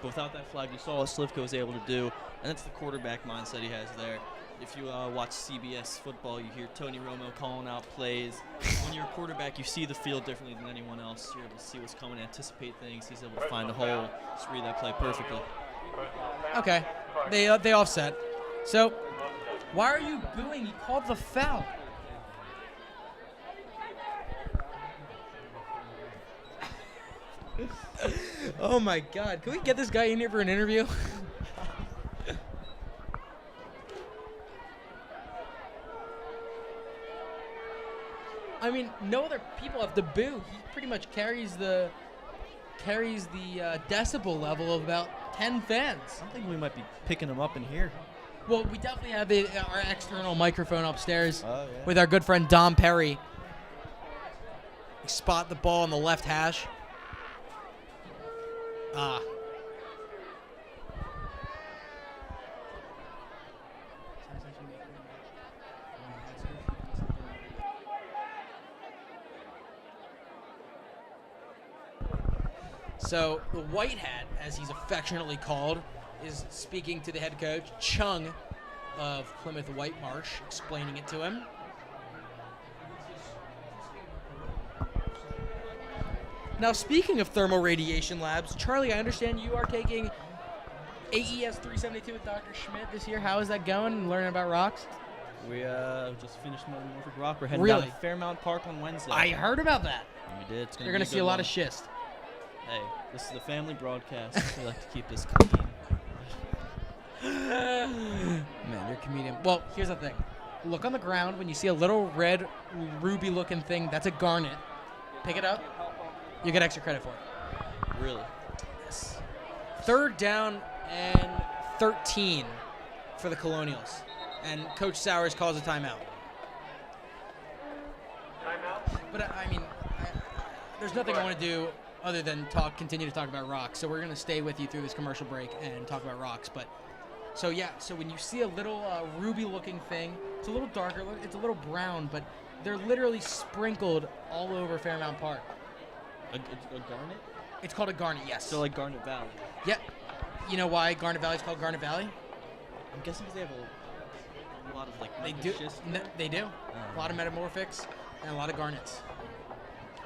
Speaker 2: But without that flag, you saw what Slifka was able to do, and that's the quarterback mindset he has there. If you watch CBS football, you hear Tony Romo calling out plays. When you're a quarterback, you see the field differently than anyone else. You're able to see what's coming, anticipate things. He's able to find a hole, just read that play perfectly.
Speaker 1: Okay, they offset. So, why are you booing? He called the foul. Oh my God! Can we get this guy in here for an interview? I mean, no other people have to boo. He pretty much carries the decibel level of about 10 fans.
Speaker 2: I think we might be picking him up in here.
Speaker 1: Well, we definitely have our external microphone upstairs
Speaker 2: Yeah.
Speaker 1: with our good friend Dom Perry. We spot the ball on the left hash. So the white hat, as he's affectionately called, is speaking to the head coach, Chung, of Plymouth Whitemarsh, explaining it to him. Now, speaking of thermal radiation labs, Charlie, I understand you are taking AES 372 with Dr. Schmidt this year. How is that going and learning about rocks?
Speaker 2: We just finished Norfolk Rock. We're heading
Speaker 1: Really?
Speaker 2: down to Fairmount Park on Wednesday.
Speaker 1: I heard about that.
Speaker 2: We did.
Speaker 1: You're going to see a lot of schist.
Speaker 2: Hey, this is the family broadcast. We like to keep this clean.
Speaker 1: Man, you're a comedian. Well, here's the thing. Look on the ground. When you see a little red, ruby-looking thing, that's a garnet. Pick it up. You get extra credit for it.
Speaker 2: Really?
Speaker 1: Yes. 3rd down and 13 for the Colonials. And Coach Sowers calls a timeout. But, I mean, there's nothing I want to do other than continue to talk about rocks. So we're going to stay with you through this commercial break and talk about rocks. But so when you see a little ruby-looking thing, it's a little darker, it's a little brown, but they're literally sprinkled all over Fairmount Park.
Speaker 2: A garnet?
Speaker 1: It's called a garnet, yes.
Speaker 2: So like Garnet Valley.
Speaker 1: Yeah. You know why Garnet Valley is called Garnet Valley?
Speaker 2: I'm guessing because they have a lot of like
Speaker 1: They do.
Speaker 2: schist.
Speaker 1: They do. A lot of metamorphics and a lot of garnets.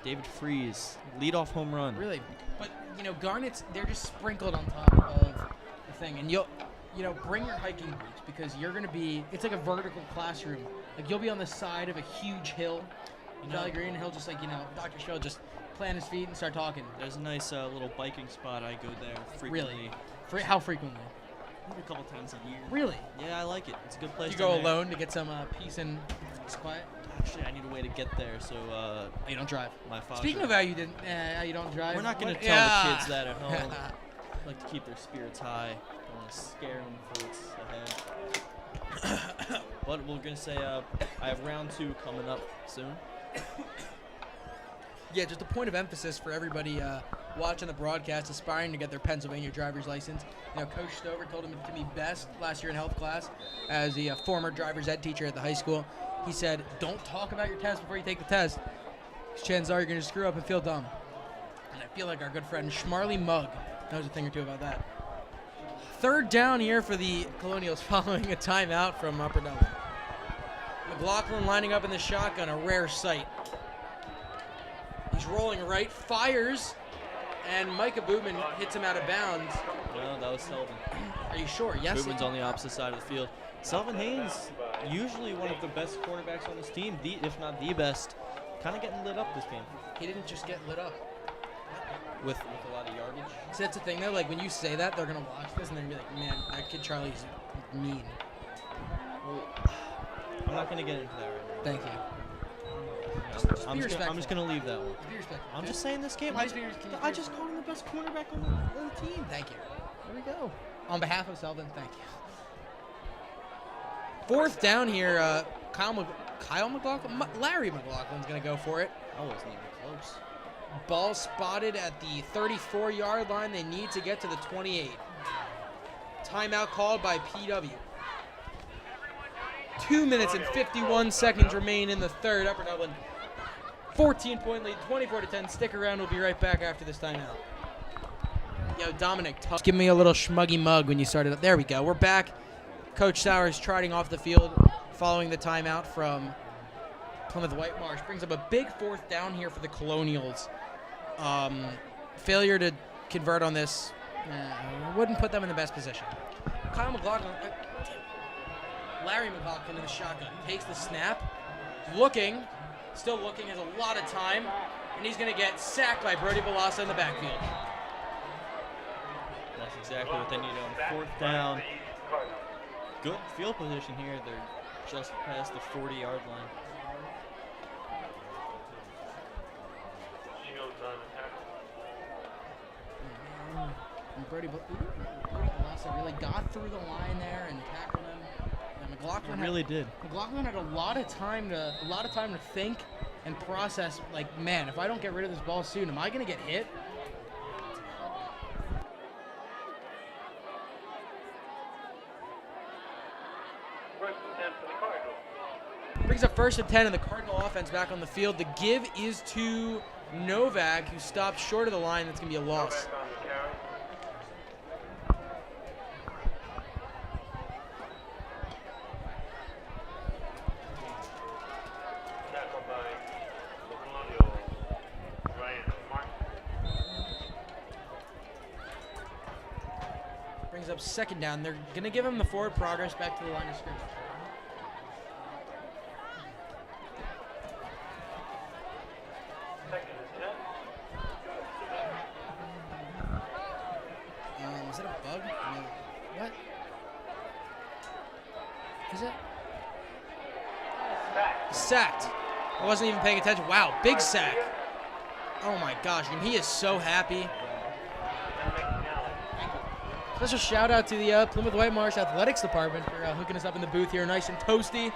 Speaker 2: David Freeze, leadoff home run.
Speaker 1: Really. But, garnets, they're just sprinkled on top of the thing. And you'll bring your hiking boots because you're going to be, it's like a vertical classroom. Like, you'll be on the side of a huge hill. Valley Green, and he'll just Dr. Show just plant his feet and start talking.
Speaker 2: There's a nice little biking spot. I go there frequently.
Speaker 1: Really? How frequently?
Speaker 2: Maybe a couple times a year.
Speaker 1: Really?
Speaker 2: Yeah, I like it. It's a good place.
Speaker 1: You go alone to get some peace and quiet?
Speaker 2: Actually, I need a way to get there, so
Speaker 1: you don't drive.
Speaker 2: my father.
Speaker 1: Speaking of how you don't drive,
Speaker 2: we're not going to tell the kids that at home. I like to keep their spirits high. Don't want to scare them for what's ahead. But we're going to say I have round 2 coming up soon.
Speaker 1: Yeah, just a point of emphasis for everybody watching the broadcast, aspiring to get their Pennsylvania driver's license. Coach Stover told him to be best last year in health class as the former driver's ed teacher at the high school. He said, don't talk about your test before you take the test, because chances are you're going to screw up and feel dumb. And I feel like our good friend Schmarley Mugg knows a thing or two about that. 3rd down here for the Colonials following a timeout from Upper Dublin. McLaughlin lining up in the shotgun, a rare sight. He's rolling right, fires, and Micah Bootman hits him out of bounds.
Speaker 2: No, that was Selvin.
Speaker 1: Are you sure? Yes.
Speaker 2: Bootman's on the opposite side of the field. Selvin Haynes, usually one of the best quarterbacks on this team, if not the best, kind of getting lit up this game.
Speaker 1: He didn't just get lit up.
Speaker 2: With a lot of yardage.
Speaker 1: So that's the thing, though. Like, when you say that, they're going to watch this, and they're going to be like, man, that kid Charlie's mean.
Speaker 2: Well, I'm not going to get into that right now.
Speaker 1: Thank you.
Speaker 2: I'm just going to leave that one.
Speaker 1: Be respectful.
Speaker 2: I'm just saying this game, I just called him the best cornerback on the team.
Speaker 1: Thank you.
Speaker 2: There we go.
Speaker 1: On behalf of Selvin, thank you. 4th down here, Larry McLaughlin's going to go for it.
Speaker 2: I wasn't even close.
Speaker 1: Ball spotted at the 34-yard line. They need to get to the 28. Timeout called by PW. 2 minutes and 51 seconds remain in the 3rd. Upper Dublin, 14-point lead, 24-10. Stick around. We'll be right back after this timeout. Yo, Dominic, give me a little schmuggy mug when you started. There we go. We're back. Coach Sowers trotting off the field following the timeout from Plymouth Whitemarsh. Brings up a big 4th down here for the Colonials. Failure to convert on this wouldn't put them in the best position. Larry McLaughlin in the shotgun takes the snap, still looking, has a lot of time, and he's going to get sacked by Brody Velasa in the backfield.
Speaker 2: That's exactly what they need on 4th down. Good field position here. They're just past the 40-yard line.
Speaker 1: And Brody Velasa really got through the line there and tackled him. And McLaughlin
Speaker 2: did.
Speaker 1: McLaughlin had a lot of time to think and process. Like, man, if I don't get rid of this ball soon, am I going to get hit? Brings up 1st and 10, and the Cardinal offense back on the field. The give is to Novak, who stopped short of the line. That's going to be a loss. up second down. They're going to give him the forward progress back to the line of scrimmage. Is it a bug? No. What? Is it? Sacked. I wasn't even paying attention. Wow, big sack. Oh my gosh, and he is so happy. Special shout out to the Plymouth Whitemarsh Athletics Department for hooking us up in the booth here, nice and toasty.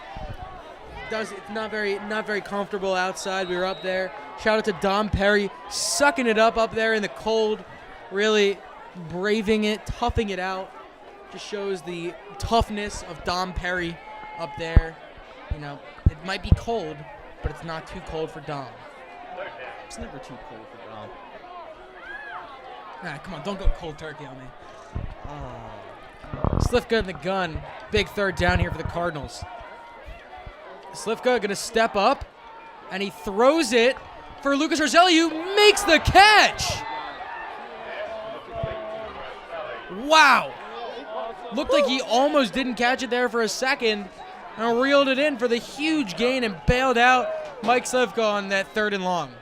Speaker 1: It's not very comfortable outside. We were up there. Shout out to Dom Perry, sucking it up there in the cold, really braving it, toughing it out. Just shows the toughness of Dom Perry up there. You know, it might be cold, but it's not too cold for Dom.
Speaker 2: It's never too cold for Dom.
Speaker 1: Nah, come on, don't go cold turkey on me. Slifka in the gun. Big third down here for the Cardinals. Slifka going to step up, and he throws it for Lucas Roselli, who makes the catch. Wow. Looked like he almost didn't catch it there for a second, and reeled it in for the huge gain and bailed out Mike Slifka on that 3rd and long.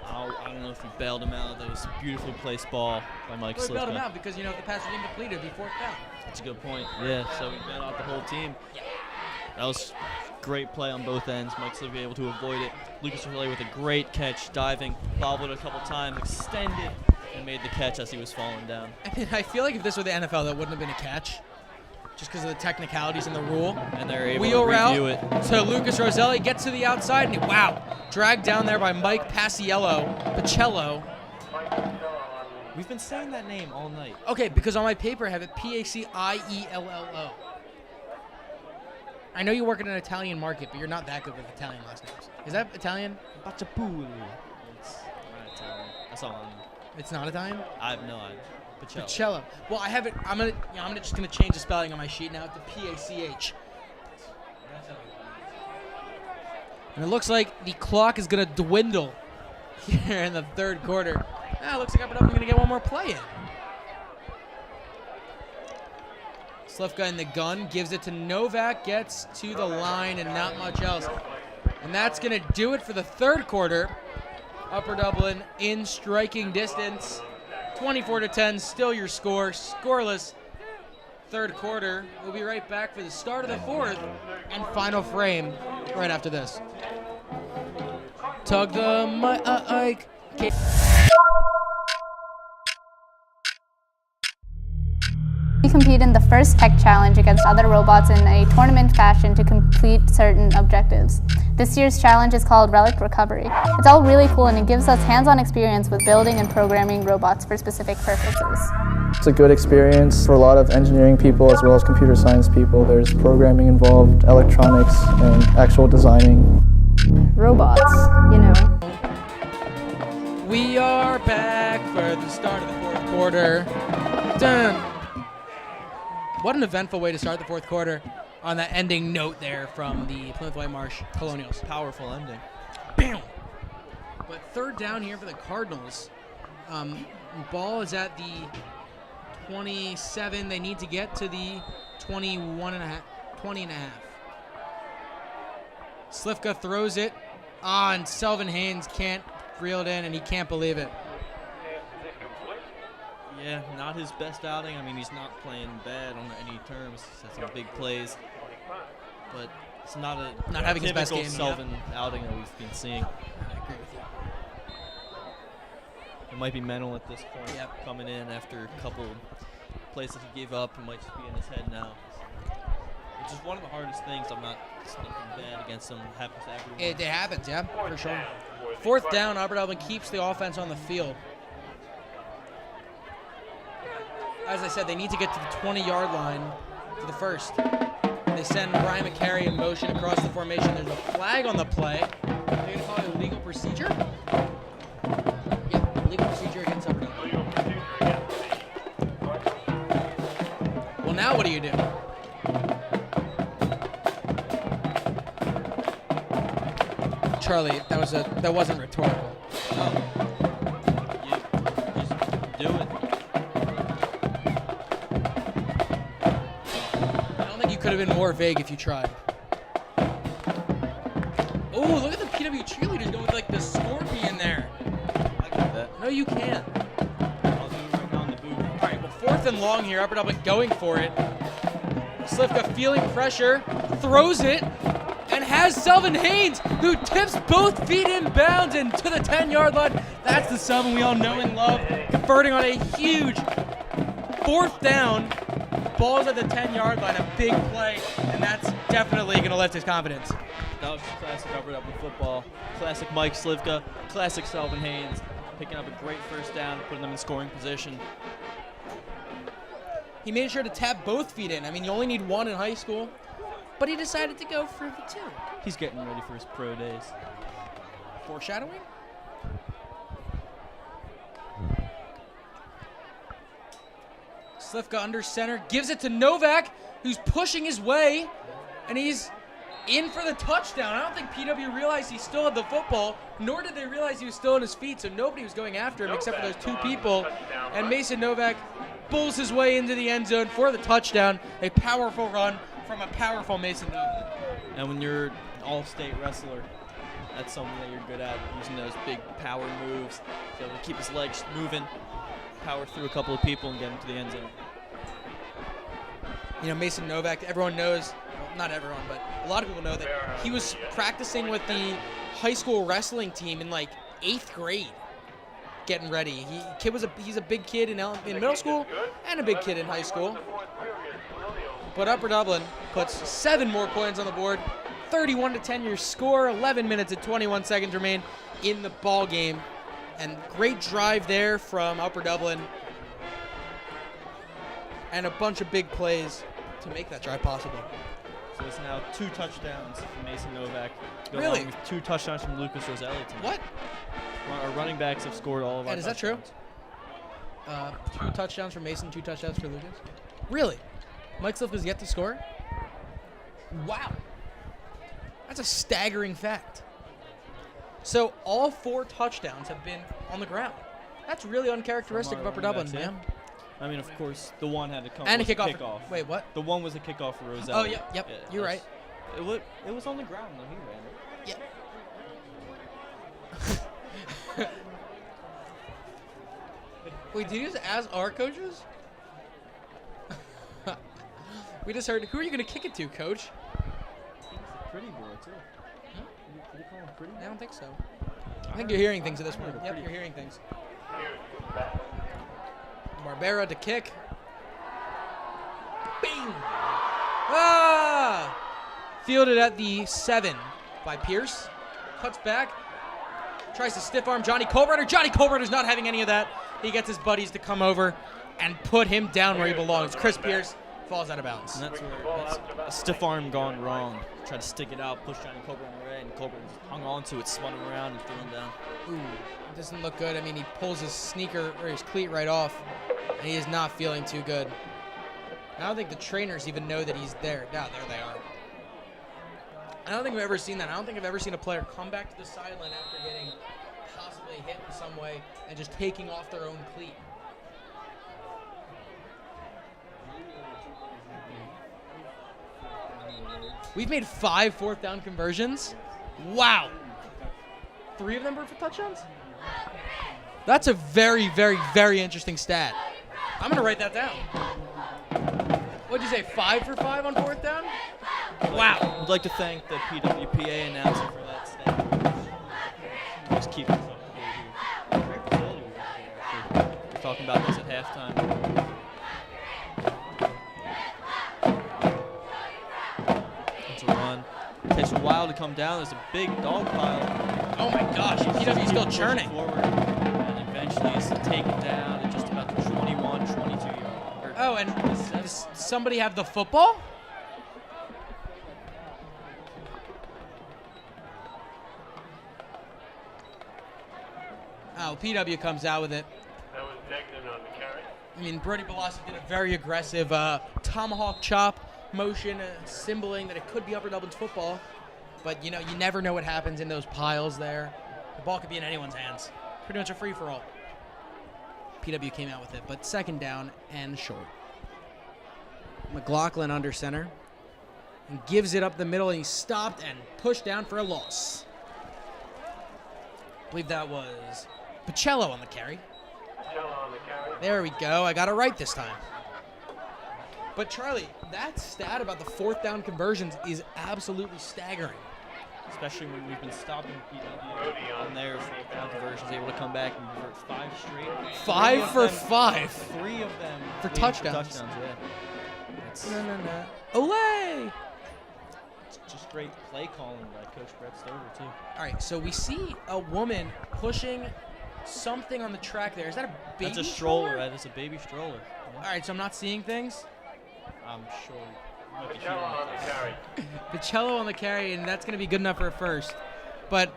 Speaker 2: I don't know if he bailed him out. That was a beautifully placed ball by Mike Slifka.
Speaker 1: He bailed him out because, you know, if the pass was incomplete, it'd be 4th down.
Speaker 2: That's a good point. Yeah, so he bailed out the whole team. That was great play on both ends. Mike Slifka able to avoid it. Lucas Roselli with a great catch, diving, bobbled a couple times, extended, and made the catch as he was falling down.
Speaker 1: I mean, I feel like if this were the NFL, that wouldn't have been a catch, just because of the technicalities in the rule.
Speaker 2: And they're able
Speaker 1: Wheel
Speaker 2: to review it.
Speaker 1: So Lucas Roselli gets to the outside, and wow, dragged down there by Mike Pacello.
Speaker 2: We've been saying that name all night.
Speaker 1: Okay, because on my paper I have it Paciello. I know you work in an Italian market, but you're not that good with Italian last names. Is that Italian?
Speaker 2: Baciapul. It's not Italian. That's all I know.
Speaker 1: It's not Italian?
Speaker 2: I have no idea.
Speaker 1: Pacello. Well, I have it. I'm just gonna change the spelling on my sheet now to Pach. And it looks like the clock is gonna dwindle here in the 3rd quarter. It looks like I'm gonna get one more play in. Slifka in the gun, gives it to Novak, gets to the line and not much else. And that's gonna do it for the 3rd quarter. Upper Dublin in striking distance. 24-10, still your score, scoreless 3rd quarter. We'll be right back for the start of the 4th and final frame right after this. Tug the mic.
Speaker 7: We compete in the first tech challenge against other robots in a tournament fashion to complete certain objectives. This year's challenge is called Relic Recovery. It's all really cool and it gives us hands-on experience with building and programming robots for specific purposes.
Speaker 8: It's a good experience for a lot of engineering people as well as computer science people. There's programming involved, electronics, and actual designing.
Speaker 7: Robots, you know.
Speaker 1: We are back for the start of the 4th quarter. Dun. What an eventful way to start the 4th quarter on that ending note there from the Plymouth Whitemarsh Colonials.
Speaker 2: Powerful ending.
Speaker 1: Bam! But 3rd down here for the Cardinals. Ball is at the 27. They need to get to the 20 and a half. Slifka throws it on. Selvin Haynes can't reel it in, and he can't believe it.
Speaker 2: Yeah, not his best outing. I mean, he's not playing bad on any terms. He's had some big plays, but it's not
Speaker 1: having his best game.
Speaker 2: Selvin outing that we've been seeing.
Speaker 1: I agree with you.
Speaker 2: It might be mental at this point. Yep. Coming in after a couple plays that he gave up, it might just be in his head now. Which is one of the hardest things. I'm not nothing bad against him. It happens to everyone.
Speaker 1: It happens, yeah, for sure. 4th down, Upper Dublin keeps the offense on the field. As I said, they need to get to the 20-yard line for the 1st. They send Brian McCary in motion across the formation. There's a flag on the play. They're going to call it a legal procedure? Yeah, legal procedure against Upper Dublin. Well, now what do you do? Charlie, that wasn't rhetorical.
Speaker 2: You just do it.
Speaker 1: could have been more vague if you tried. Oh, look at the PW cheerleaders going with like the scorpion there.
Speaker 2: I got that.
Speaker 1: No, you can't.
Speaker 2: I'll do it right now in the booth.
Speaker 1: All right, well, 4th and long here. Upper Dublin going for it. Slivka feeling pressure, throws it, and has Selvin Haynes, who tips both feet inbounds and to the 10-yard line. That's the Selvin we all know and love, converting on a huge 4th down. Ball's at the 10-yard line, a big play, and that's definitely going to lift his confidence.
Speaker 2: That was classic Upper Dublin football. Classic Mike Slivka, classic Selvin Haynes, picking up a great first down, putting them in scoring position.
Speaker 1: He made sure to tap both feet in. I mean, you only need one in high school, but he decided to go for the 2.
Speaker 2: He's getting ready for his pro days.
Speaker 1: Foreshadowing? Slivka under center, gives it to Novak, who's pushing his way, and he's in for the touchdown. I don't think PW realized he still had the football, nor did they realize he was still on his feet, so nobody was going after him except for those 2 people. And Mason Novak bulls his way into the end zone for the touchdown. A powerful run from a powerful Mason Novak.
Speaker 2: And when you're an all-state wrestler, that's something that you're good at, using those big power moves, to be able to keep his legs moving, power through a couple of people and get him to the end zone.
Speaker 1: You know, Mason Novak, everyone knows, well, not everyone, but a lot of people know that he was practicing with the high school wrestling team in like 8th grade, getting ready. He's a big kid in middle school and a big kid in high school. But Upper Dublin puts 7 more points on the board, 31-10 your score, 11 minutes and 21 seconds remain in the ball game. And great drive there from Upper Dublin. And a bunch of big plays to make that drive possible.
Speaker 2: So it's now 2 touchdowns from Mason Novak.
Speaker 1: Really?
Speaker 2: Along with 2 touchdowns from Lucas Roselli tonight.
Speaker 1: What?
Speaker 2: Our running backs have scored all of our
Speaker 1: And is that true?
Speaker 2: touchdowns.
Speaker 1: 2 touchdowns for Mason, 2 touchdowns for Lucas. Really? Mike Slivka's yet to score? Wow. That's a staggering fact. So all 4 touchdowns have been on the ground. That's really uncharacteristic of Upper Dublin,
Speaker 2: running backs,
Speaker 1: man.
Speaker 2: I mean, of course, the one had to come.
Speaker 1: And a
Speaker 2: was
Speaker 1: kickoff. Wait, what?
Speaker 2: The one was a kickoff for Roselli.
Speaker 1: Oh, yep,
Speaker 2: Yeah,
Speaker 1: you're right.
Speaker 2: It was on the ground though. He ran it.
Speaker 1: Yeah. Wait, did you just ask our coaches? We just heard, who are you going to kick it to, coach?
Speaker 2: Pretty boy, too.
Speaker 1: Huh?
Speaker 2: Did you call him pretty boy?
Speaker 1: I don't think so. I think you're hearing things at this point. Yep, you're hearing things. Barbera to kick. Bing! Ah! Fielded at the 7 by Pierce. Cuts back. Tries to stiff arm Johnny Colbrighter. Johnny Colbrighter's not having any of that. He gets his buddies to come over and put him down where he belongs. Chris Pierce falls out of bounds.
Speaker 2: And that's a stiff arm gone wrong. Tried to stick it out, push Johnny Colbrighter away, and Colbrighter hung on to it, spun him around, and threw him down.
Speaker 1: Ooh, it doesn't look good. I mean, he pulls his sneaker or his cleat right off, and he is not feeling too good. I don't think the trainers even know that he's there. Now, there they are. I don't think I've ever seen that. I don't think I've ever seen a player come back to the sideline after getting possibly hit in some way and just taking off their own cleat. We've made 5 fourth down conversions. Wow. 3 of them were for touchdowns? That's a very, very, very interesting stat. I'm going to write that down. What'd you say, 5 for 5 on fourth down? Wow.
Speaker 2: I'd like to thank the PWPA announcer for that stat. Just keep us up to date here. Great facility we got here, actually. We were talking about this at halftime. It's a run. Takes a while to come down. There's a big dog pile.
Speaker 1: Oh my gosh, PW's still churning.
Speaker 2: Forward, and eventually it's taken down at just about the 21, 22 yard.
Speaker 1: Oh, and does somebody have the football? Oh, PW comes out with it.
Speaker 3: That was Degnan on the carry.
Speaker 1: I mean, Brody Belasi did a very aggressive tomahawk chop motion, symboling that it could be Upper Dublin's football. But, you know, you never know what happens in those piles there. The ball could be in anyone's hands. Pretty much a free-for-all. PW came out with it, but second down and short. McLaughlin under center. and gives it up the middle, and he's stopped and pushed down for a loss. I believe that was Pacello on the carry. There we go. I got it right this time. But Charlie, that stat about the 4th down conversions is absolutely staggering.
Speaker 2: Especially when we've been stopping PW on their 4th down conversions, able to come back and convert 5 straight.
Speaker 1: 5 for 5.
Speaker 2: 3 of them
Speaker 1: for
Speaker 2: leading
Speaker 1: touchdowns.
Speaker 2: Yeah.
Speaker 1: Olay!
Speaker 2: Just great play calling by Coach Brett Stover, too.
Speaker 1: All right, so we see a woman pushing something on the track there. Is that a baby
Speaker 2: That's a stroller. That is a baby stroller. Yeah.
Speaker 1: All right, so I'm not seeing things.
Speaker 2: I'm sure.
Speaker 1: Pacello on the carry, and that's going to be good enough for a first. But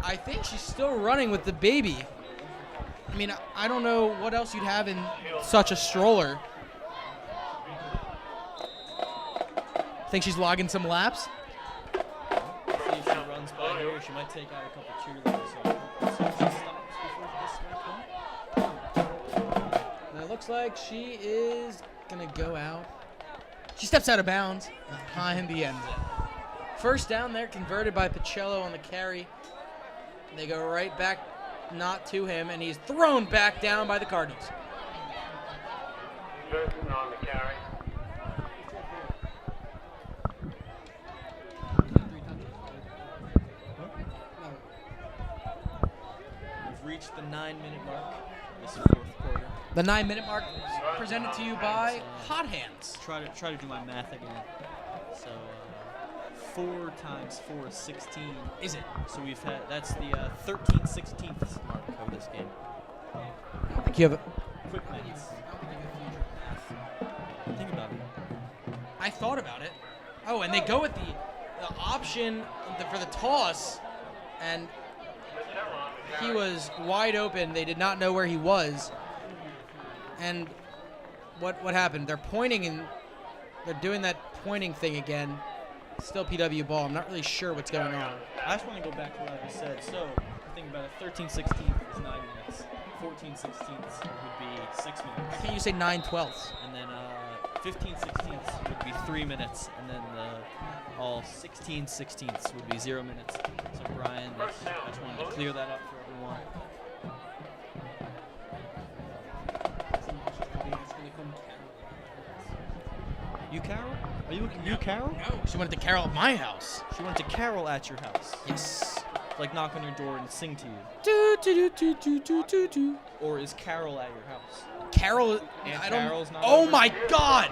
Speaker 1: I think she's still running with the baby. I mean, I don't know what else you'd have in such a stroller. Think she's logging some laps?
Speaker 2: See if she runs by here. She might take out a couple cheerleaders. So let's see if she stops before this one.
Speaker 1: And it looks like she is going to go out. She steps out of bounds behind the end zone. First down there, converted by Pacello on the carry. They go right back, not to him, and he's thrown back down by the Cardinals.
Speaker 3: Johnson on the carry.
Speaker 2: We've reached the 9-minute mark. This is 4th quarter.
Speaker 1: The 9-minute mark presented to you by Hot Hands.
Speaker 2: Try to do my math again. So 4 times 4 is 16.
Speaker 1: Is it?
Speaker 2: So we've had that's the 13/16th mark of this game.
Speaker 1: You have
Speaker 2: Quick math. Think about it.
Speaker 1: I thought about it. Oh, and they go with the option for the toss, and he was wide open. They did not know where he was. And what happened? They're pointing, and they're doing that pointing thing again. Still PW ball. I'm not really sure what's going on.
Speaker 2: I just want to go back to what I just said. So, think about it. 13/16 is 9 minutes. 14/16 would be 6 minutes.
Speaker 1: Why can't you say 9/12?
Speaker 2: And then 15/16 would be 3 minutes. And then all 16/16 would be 0 minutes. So, Brian, I just wanted to clear that up for everyone. You Carol? Are you you Carol?
Speaker 1: No, she wanted to carol at my house.
Speaker 2: She went to carol at your house.
Speaker 1: Yes.
Speaker 2: Like knock on your door and sing to you.
Speaker 1: Do, do, do, do, do, do, do.
Speaker 2: Or is Carol at your house?
Speaker 1: Carol,
Speaker 2: Aunt
Speaker 1: I don't.
Speaker 2: Carol's not
Speaker 1: Oh
Speaker 2: over?
Speaker 1: my God!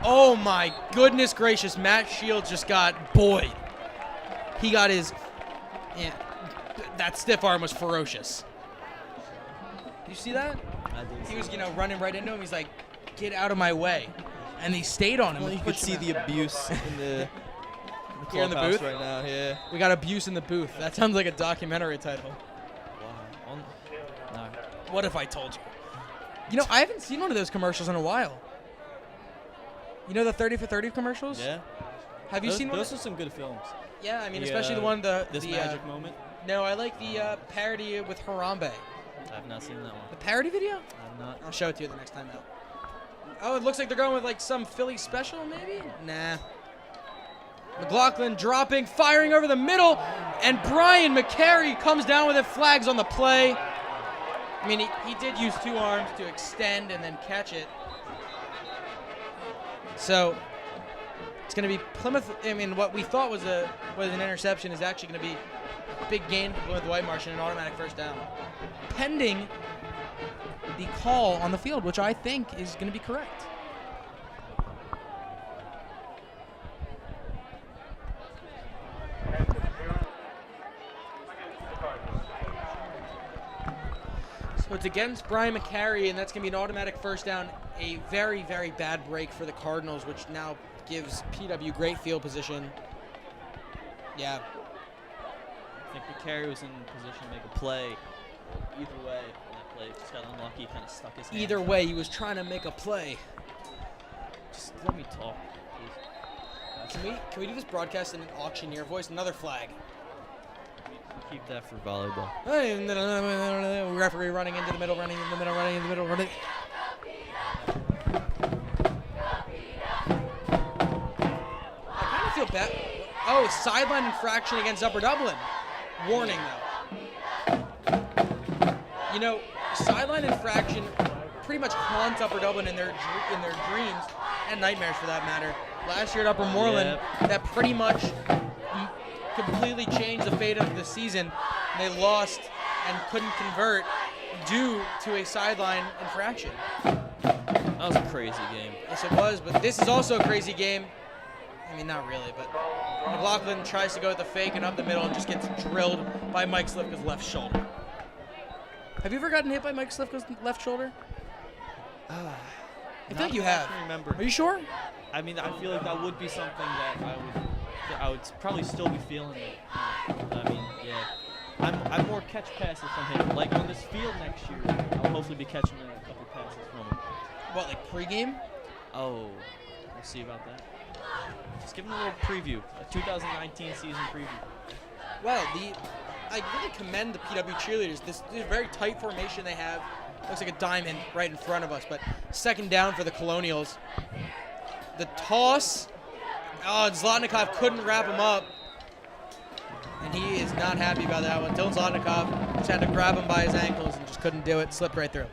Speaker 1: Oh my goodness gracious! Matt Shields just got buoyed. He got his. Yeah, that stiff arm was ferocious. You see that?
Speaker 2: I did.
Speaker 1: He was, running right into him. He's like, "Get out of my way," and he stayed on him.
Speaker 2: Well,
Speaker 1: and
Speaker 2: you could
Speaker 1: pushed
Speaker 2: see
Speaker 1: him
Speaker 2: the
Speaker 1: out.
Speaker 2: abuse in the
Speaker 1: Here in the
Speaker 2: clubhouse
Speaker 1: booth?
Speaker 2: right now. Yeah.
Speaker 1: We got abuse in the booth. That sounds like a documentary title.
Speaker 2: Wow. No.
Speaker 1: What if I told you? I haven't seen one of those commercials in a while. You know the 30 for 30 commercials?
Speaker 2: Yeah.
Speaker 1: Have you seen one?
Speaker 2: Those are some good films.
Speaker 1: Yeah, I mean, especially the one
Speaker 2: This magic moment.
Speaker 1: No, I like the parody with Harambe.
Speaker 2: I have not seen that one.
Speaker 1: The parody video?
Speaker 2: I have not.
Speaker 1: I'll show it to you the next time out. Oh, it looks like they're going with like some Philly special, maybe? Nah. McLaughlin dropping, firing over the middle, and Brian McCary comes down with it, flags on the play. I mean, he did use 2 arms to extend and then catch it. So it's going to be Plymouth. I mean, what we thought was an interception is actually going to be a big gain for Plymouth Whitemarsh and an automatic first down, pending the call on the field, which I think is going to be correct. So it's against Brian McCary, and that's going to be an automatic first down. A very, very bad break for the Cardinals, which now gives PW great field position. Yeah.
Speaker 2: I think McCary was in position to make a play. Either way, that play just got unlucky, kind of stuck his hand.
Speaker 1: Either way, he was trying to make a play.
Speaker 2: Just let me talk, please.
Speaker 1: Can we do this broadcast in an auctioneer voice? Another flag.
Speaker 2: Keep that for volleyball.
Speaker 1: Referee running into the middle, running in the middle, running in the middle, running. I kind of feel Oh, sideline infraction against Upper Dublin. Warning, though. You know, sideline infraction pretty much haunts Upper Dublin in their dreams and nightmares, for that matter. Last year at Upper Moreland, that pretty much completely changed the fate of the season. They lost and couldn't convert due to a sideline infraction.
Speaker 2: That was a crazy game.
Speaker 1: Yes, it was, but this is also a crazy game. I mean, not really, but McLaughlin tries to go with the fake and up the middle and just gets drilled by Mike Slivka's left shoulder. Have you ever gotten hit by Mike Slivka's left shoulder? I think you have.
Speaker 2: I remember.
Speaker 1: Are you sure?
Speaker 2: I mean, I feel like that would be something that I would probably still be feeling it. I mean, yeah. I'm more catch passes from him. Like on this field next year, I'll hopefully be catching a couple passes from him.
Speaker 1: What, like pregame?
Speaker 2: Oh, we'll see about that. Just give him a little preview, a 2019 season preview.
Speaker 1: Well, I really commend the PW cheerleaders. This is a very tight formation they have. Looks like a diamond right in front of us, but second down for the Colonials. The toss. Oh, and Zlotnikov couldn't wrap him up. And he is not happy about that one. Dylan Zlotnikov just had to grab him by his ankles and just couldn't do it. Slipped right through.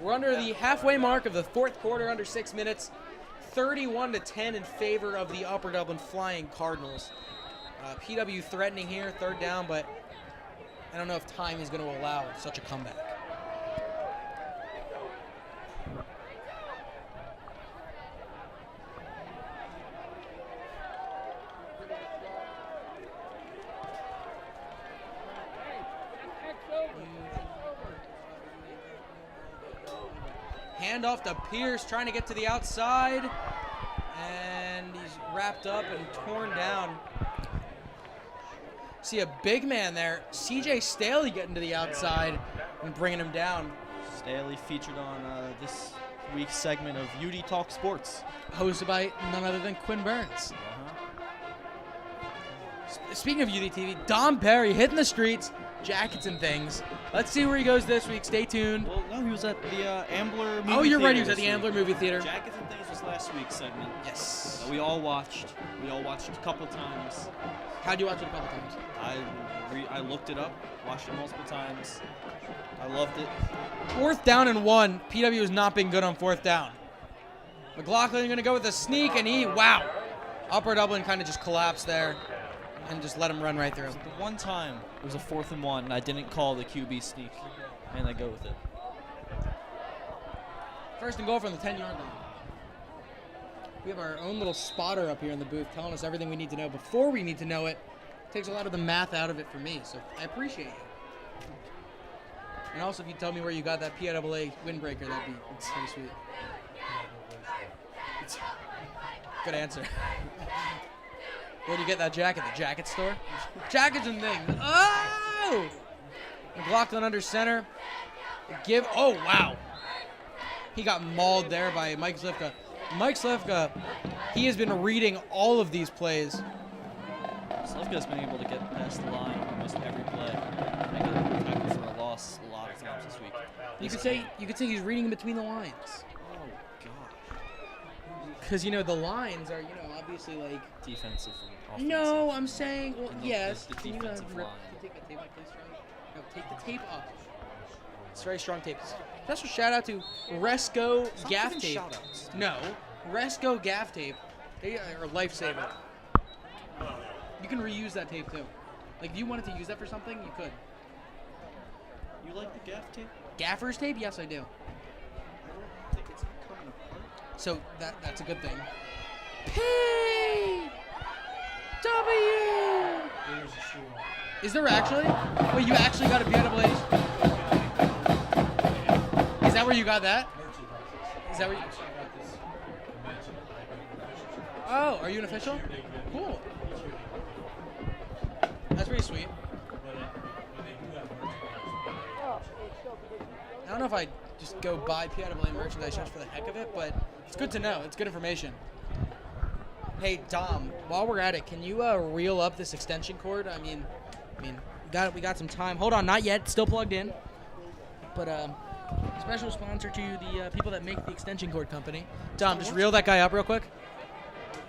Speaker 1: We're under the halfway mark of the fourth quarter, under 6 minutes. 31-10 in favor of the Upper Dublin Flying Cardinals. PW threatening here, third down, but I don't know if time is going to allow such a comeback. Handoff to Pierce, trying to get to the outside, and he's wrapped up and torn down. See a big man there, CJ Staley, getting to the outside and bringing him down.
Speaker 2: Staley featured on this week's segment of UD Talk Sports,
Speaker 1: hosted by none other than Quinn Burns. Speaking of UD TV, Dom Perry hitting the streets, jackets and things. Let's see where he goes this week. Stay tuned.
Speaker 2: Well, no, he was at the Ambler movie
Speaker 1: Oh, you're
Speaker 2: theater
Speaker 1: right. He was at the
Speaker 2: this
Speaker 1: Ambler
Speaker 2: week.
Speaker 1: movie theater.
Speaker 2: Jackets and Things was last week's segment.
Speaker 1: Yes.
Speaker 2: We all watched. We all watched it a couple times.
Speaker 1: How'd you watch it a couple times?
Speaker 2: I looked it up, watched it multiple times. I loved it.
Speaker 1: 4th down and 1. PW has not been good on 4th down. McLaughlin going to go with a sneak, and wow. Upper Dublin kind of just collapsed there and just let him run right through.
Speaker 2: The one time it was a 4th and 1, and I didn't call the QB sneak, and I go with it.
Speaker 1: First and goal from the 10-yard line. We have our own little spotter up here in the booth telling us everything we need to know before we need to know it. Takes a lot of the math out of it for me, so I appreciate it. And also, if you tell me where you got that PIAA windbreaker, it's pretty sweet. Good answer. Where do you get that jacket? The jacket store? Jackets and things. Oh! McLaughlin under center. Oh, wow. He got mauled there by Mike Slivka. Mike Slivka, he has been reading all of these plays.
Speaker 2: Slivka's been able to get past the line almost every play. I got tackled for a loss a lot of times this week.
Speaker 1: You could say he's reading in between the lines.
Speaker 2: Oh gosh.
Speaker 1: Because the lines are obviously like
Speaker 2: defensive. And
Speaker 1: no, I'm saying yes.
Speaker 2: The
Speaker 1: Can you
Speaker 2: defensive line.
Speaker 1: take that tape off, please, Charlie? No, take the tape off. It's very strong tape. Special shout out to Resco Gaff Tape.
Speaker 2: Shout-outs.
Speaker 1: No, Resco Gaff Tape. They are a lifesaver. You can reuse that tape too. Like, if you wanted to use that for something, you could.
Speaker 2: You like the gaff tape?
Speaker 1: Gaffer's tape? Yes, I do.
Speaker 2: I don't think it's coming apart.
Speaker 1: So that's a good thing. P W. Is there actually? Wait, you actually got a PIAA? Is that where you got that? Is that where you... Oh, are you an official? Cool. That's pretty sweet. I don't know if I just go buy PIAA merchandise just for the heck of it, but it's good to know. It's good information. Hey, Dom, while we're at it, can you reel up this extension cord? I mean, we got some time. Hold on, not yet. Still plugged in. But special sponsor to the people that make the extension cord company. Dom, just reel that guy up real quick.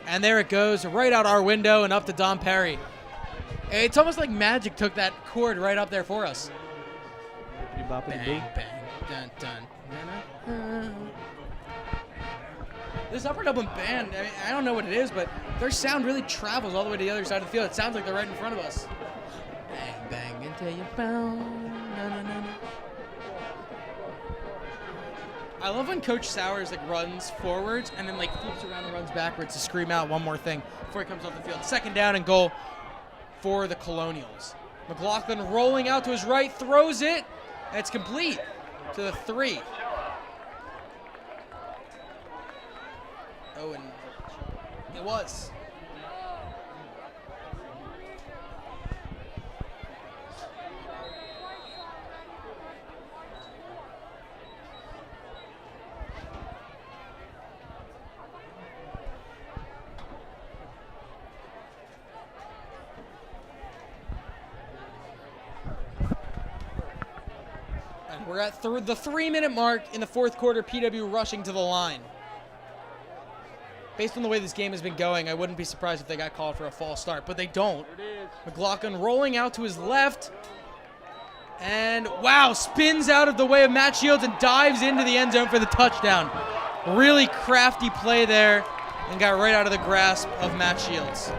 Speaker 1: And there it goes, right out our window and up to Dom Perry. It's almost like magic took that cord right up there for us. Bang, bang, dun, dun, dun. This Upper Dublin band, I don't know what it is, but their sound really travels all the way to the other side of the field. It sounds like they're right in front of us. Bang, bang, until you found. Na, na, na, na. I love when Coach Sowers runs forwards and then flips around and runs backwards to scream out one more thing before he comes off the field. 2nd down and goal for the Colonials. McLaughlin rolling out to his right, throws it, and it's complete to the 3. Oh, and it was. And we're at the 3-minute mark in the 4th quarter. PW rushing to the line. Based on the way this game has been going, I wouldn't be surprised if they got called for a false start, but they don't. McLaughlin rolling out to his left. And, wow, spins out of the way of Matt Shields and dives into the end zone for the touchdown. Really crafty play there and got right out of the grasp of Matt Shields.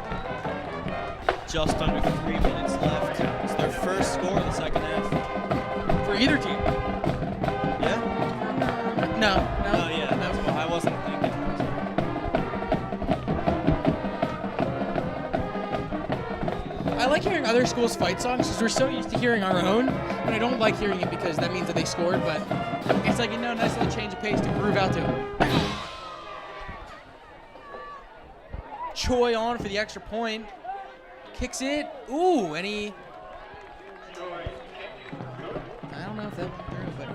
Speaker 2: Just under 3 minutes left. It's their first score in the 2nd half.
Speaker 1: For either team.
Speaker 2: Yeah?
Speaker 1: No.
Speaker 2: Oh, yeah. That's what I wasn't thinking.
Speaker 1: I like hearing other schools' fight songs because we're so used to hearing our own, and I don't like hearing it because that means that they scored, but it's nice little change of pace to groove out to. Choi on for the extra point. Kicks it. Ooh, and he... I don't know if that went through, but...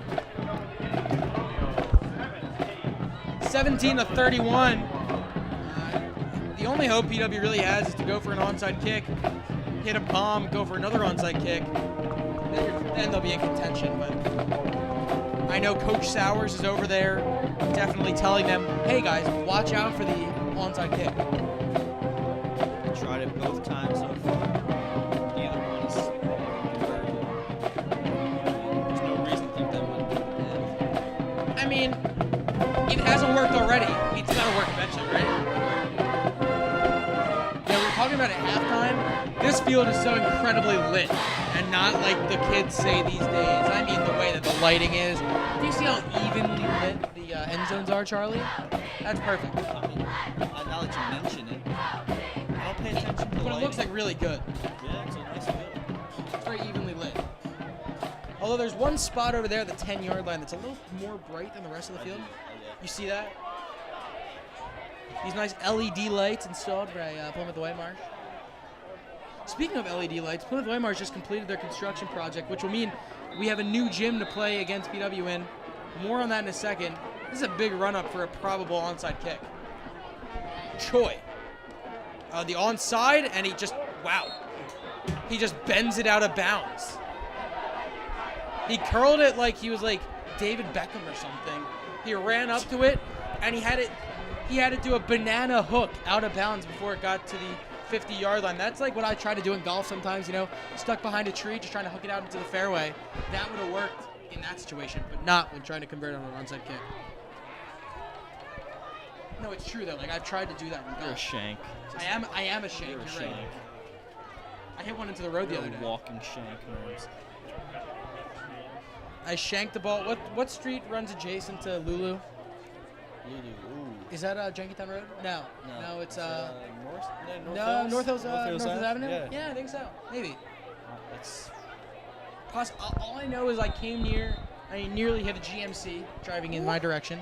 Speaker 1: 17-31. The only hope PW really has is to go for an onside kick, hit a bomb, go for another onside kick. Then they'll be in contention, but I know Coach Sowers is over there definitely telling them, hey guys, watch out for the onside kick.
Speaker 2: Tried it both times so far. Neither one is there's no reason to think that would.
Speaker 1: I mean, it hasn't worked already. It's got to work eventually, right? We're talking about at halftime. This field is so incredibly lit, and not like the kids say these days. I mean, the way that the lighting is. Do you see how evenly lit the end zones are, Charlie? That's perfect.
Speaker 2: I mean, now that you mention it, I don't pay attention to the
Speaker 1: But
Speaker 2: lighting.
Speaker 1: it looks like really good.
Speaker 2: Yeah, it's a nice field.
Speaker 1: It's very evenly lit. Although there's one spot over there, the 10-yard line, that's a little more bright than the rest of the field. You see that? These nice LED lights installed by Plymouth Whitemarsh. Speaking of LED lights, Plymouth Whitemarsh just completed their construction project, which will mean we have a new gym to play against PW in. More on that in a second. This is a big run-up for a probable onside kick. Choi. The onside, and he just, wow. He just bends it out of bounds. He curled it like he was like David Beckham or something. He ran up to it, and he had to do a banana hook out of bounds before it got to the 50-yard line. That's like what I try to do in golf sometimes, stuck behind a tree, just trying to hook it out into the fairway. That would have worked in that situation, but not when trying to convert on an onside kick. No, it's true though. Like I've tried to do that in golf.
Speaker 2: You're a shank.
Speaker 1: I am a shank.
Speaker 2: You're a
Speaker 1: You're
Speaker 2: shank.
Speaker 1: right. I hit one into the road the other day.
Speaker 2: Walking shank nerves.
Speaker 1: I shanked the ball. What street runs adjacent to Lulu?
Speaker 2: Lulu, ooh.
Speaker 1: Is that Jenkintown Road? No, it's
Speaker 2: North
Speaker 1: North Hills
Speaker 2: Hills
Speaker 1: Avenue.
Speaker 2: Yeah.
Speaker 1: Yeah, I think so. Maybe.
Speaker 2: That's
Speaker 1: All I know is I came near. I nearly hit a GMC driving in my direction.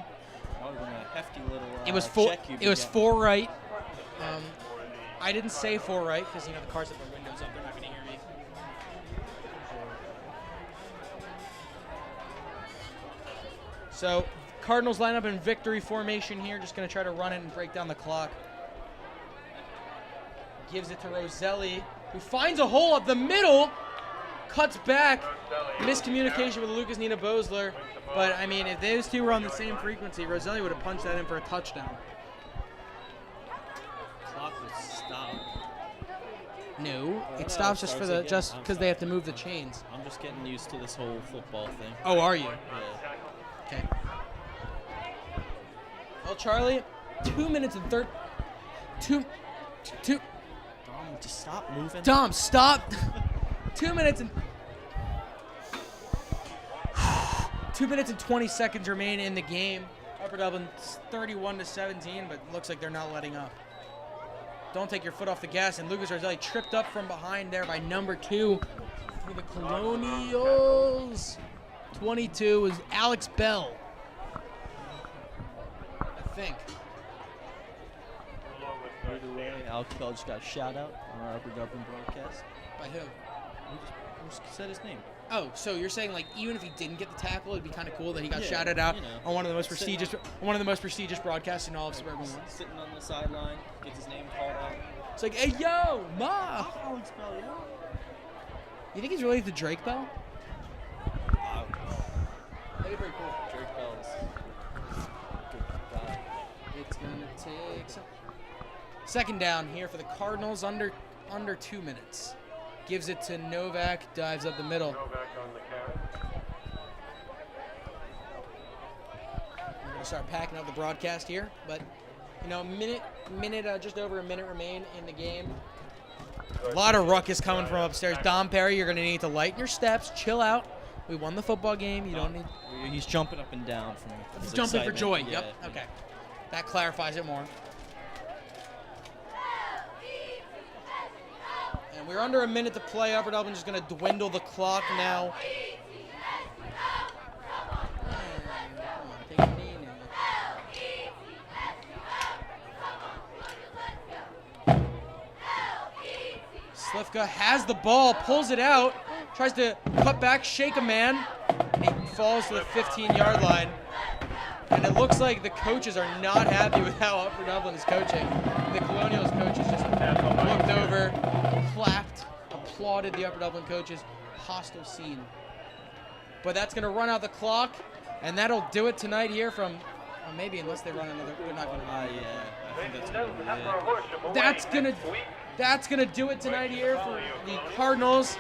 Speaker 2: that would have been a hefty little
Speaker 1: It was
Speaker 2: check you'd be
Speaker 1: It was
Speaker 2: getting.
Speaker 1: 4 right. I didn't say 4 right because the cars have their windows up. They're not going to hear me. So Cardinals line up in victory formation here. Just going to try to run it and break down the clock. Gives it to Roselli, who finds a hole up the middle. Cuts back. Miscommunication with Lucas Nina Bosler. But, I mean, if those two were on the same frequency, Roselli would have punched that in for a touchdown. No, it
Speaker 2: No,
Speaker 1: stops
Speaker 2: it
Speaker 1: just for
Speaker 2: starts
Speaker 1: the
Speaker 2: again.
Speaker 1: just
Speaker 2: I'm
Speaker 1: because they have to move the chains.
Speaker 2: I'm just getting used to this whole football thing.
Speaker 1: Oh, are you?
Speaker 2: Yeah.
Speaker 1: Okay. Well, Charlie, 2 minutes and two.
Speaker 2: Dom, just stop moving.
Speaker 1: Dom, stop. 2 minutes and 2 minutes and 20 seconds remain in the game. Upper Dublin 31-17, but looks like they're not letting up. Don't take your foot off the gas, and Lucas Roselli tripped up from behind there by number 2 for the Colonials. 22 was Alex Bell, I think.
Speaker 2: Either way, Alex Bell just got a shout out on our Upper Dublin broadcast.
Speaker 1: By who?
Speaker 2: Who said his name?
Speaker 1: Oh, so you're saying like even if he didn't get the tackle, it'd be kind of cool that he got
Speaker 2: Yeah,
Speaker 1: shouted out
Speaker 2: you know.
Speaker 1: on one of the most prestigious broadcasts in all of suburban ones.
Speaker 2: Sitting on the sideline, gets his name called out.
Speaker 1: It's like, hey yo, Ma!
Speaker 2: Alex Bell, yeah.
Speaker 1: You think he's related to Drake Bell?
Speaker 2: Wow.
Speaker 1: That'd be pretty cool.
Speaker 2: Drake Bell's good guy.
Speaker 1: It's gonna take some. Second down here for the Cardinals, under 2 minutes. Gives it to Novak, dives up the middle.
Speaker 3: Novak on the carry.
Speaker 1: We're gonna start packing up the broadcast here, but you know, just over a minute remain in the game. A lot of ruckus coming from upstairs. Dom Perry, you're gonna need to lighten your steps, chill out. We won the football game. You don't need.
Speaker 2: He's jumping up and down from his
Speaker 1: He's jumping for joy.
Speaker 2: excitement.
Speaker 1: Yep.
Speaker 2: Yeah.
Speaker 1: Okay. That clarifies it more. And we're under a minute to play. Upper Dublin just going to dwindle the clock now. Come on, take a knee now. Slivka has the ball, pulls it out, tries to cut back, shake a man, and he falls to the 15-yard line. And it looks like the coaches are not happy with how Upper Dublin is coaching. The Colonials coaches just looked over, clapped, applauded the Upper Dublin coaches. Hostile scene. But that's going to run out the clock, and that'll do it tonight here from, well, maybe unless they run another, they're not going to run.
Speaker 2: Yeah, I think
Speaker 3: Ladies
Speaker 2: that's
Speaker 3: and
Speaker 2: good.
Speaker 3: gentlemen, have our worship away
Speaker 1: That's gonna
Speaker 3: next week.
Speaker 1: do it tonight here for the Cardinals.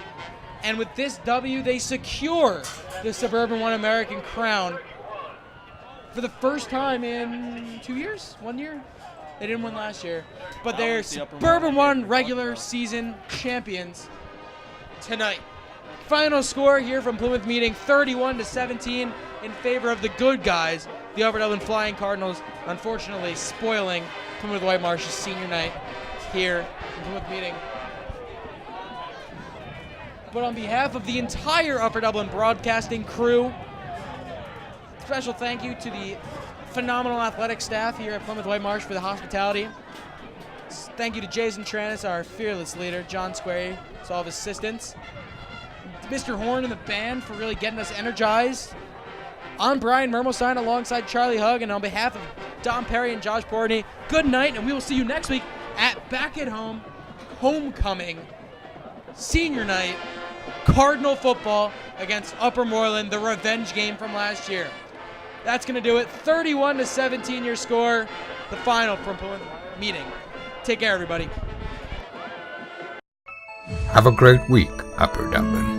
Speaker 1: And with this W, they secure the Suburban One American crown for the first time in 2 years? 1 year? They didn't win last year. But they're
Speaker 2: was the Upper
Speaker 1: Suburban
Speaker 2: Market
Speaker 1: One regular season champions tonight. Final score here from Plymouth meeting 31-17 in favor of the good guys, the Upper Dublin Flying Cardinals, unfortunately spoiling Plymouth Whitemarsh's senior night here in Plymouth meeting. But on behalf of the entire Upper Dublin broadcasting crew, special thank you to the phenomenal athletic staff here at Plymouth Whitemarsh for the hospitality. Thank you to Jason Tranis, our fearless leader, John Squarey, to all of his assistants. Mr. Horn and the band for really getting us energized. I'm Brian Mermelstein alongside Charlie Hugg, and on behalf of Dom Perry and Josh Portney, good night, and we will see you next week at Back at Home, Homecoming, Senior Night, Cardinal football against Upper Moreland, the revenge game from last year. That's going to do it. 31-17 your score, the final from Plymouth meeting. Take care, everybody.
Speaker 9: Have a great week, Upper Dublin.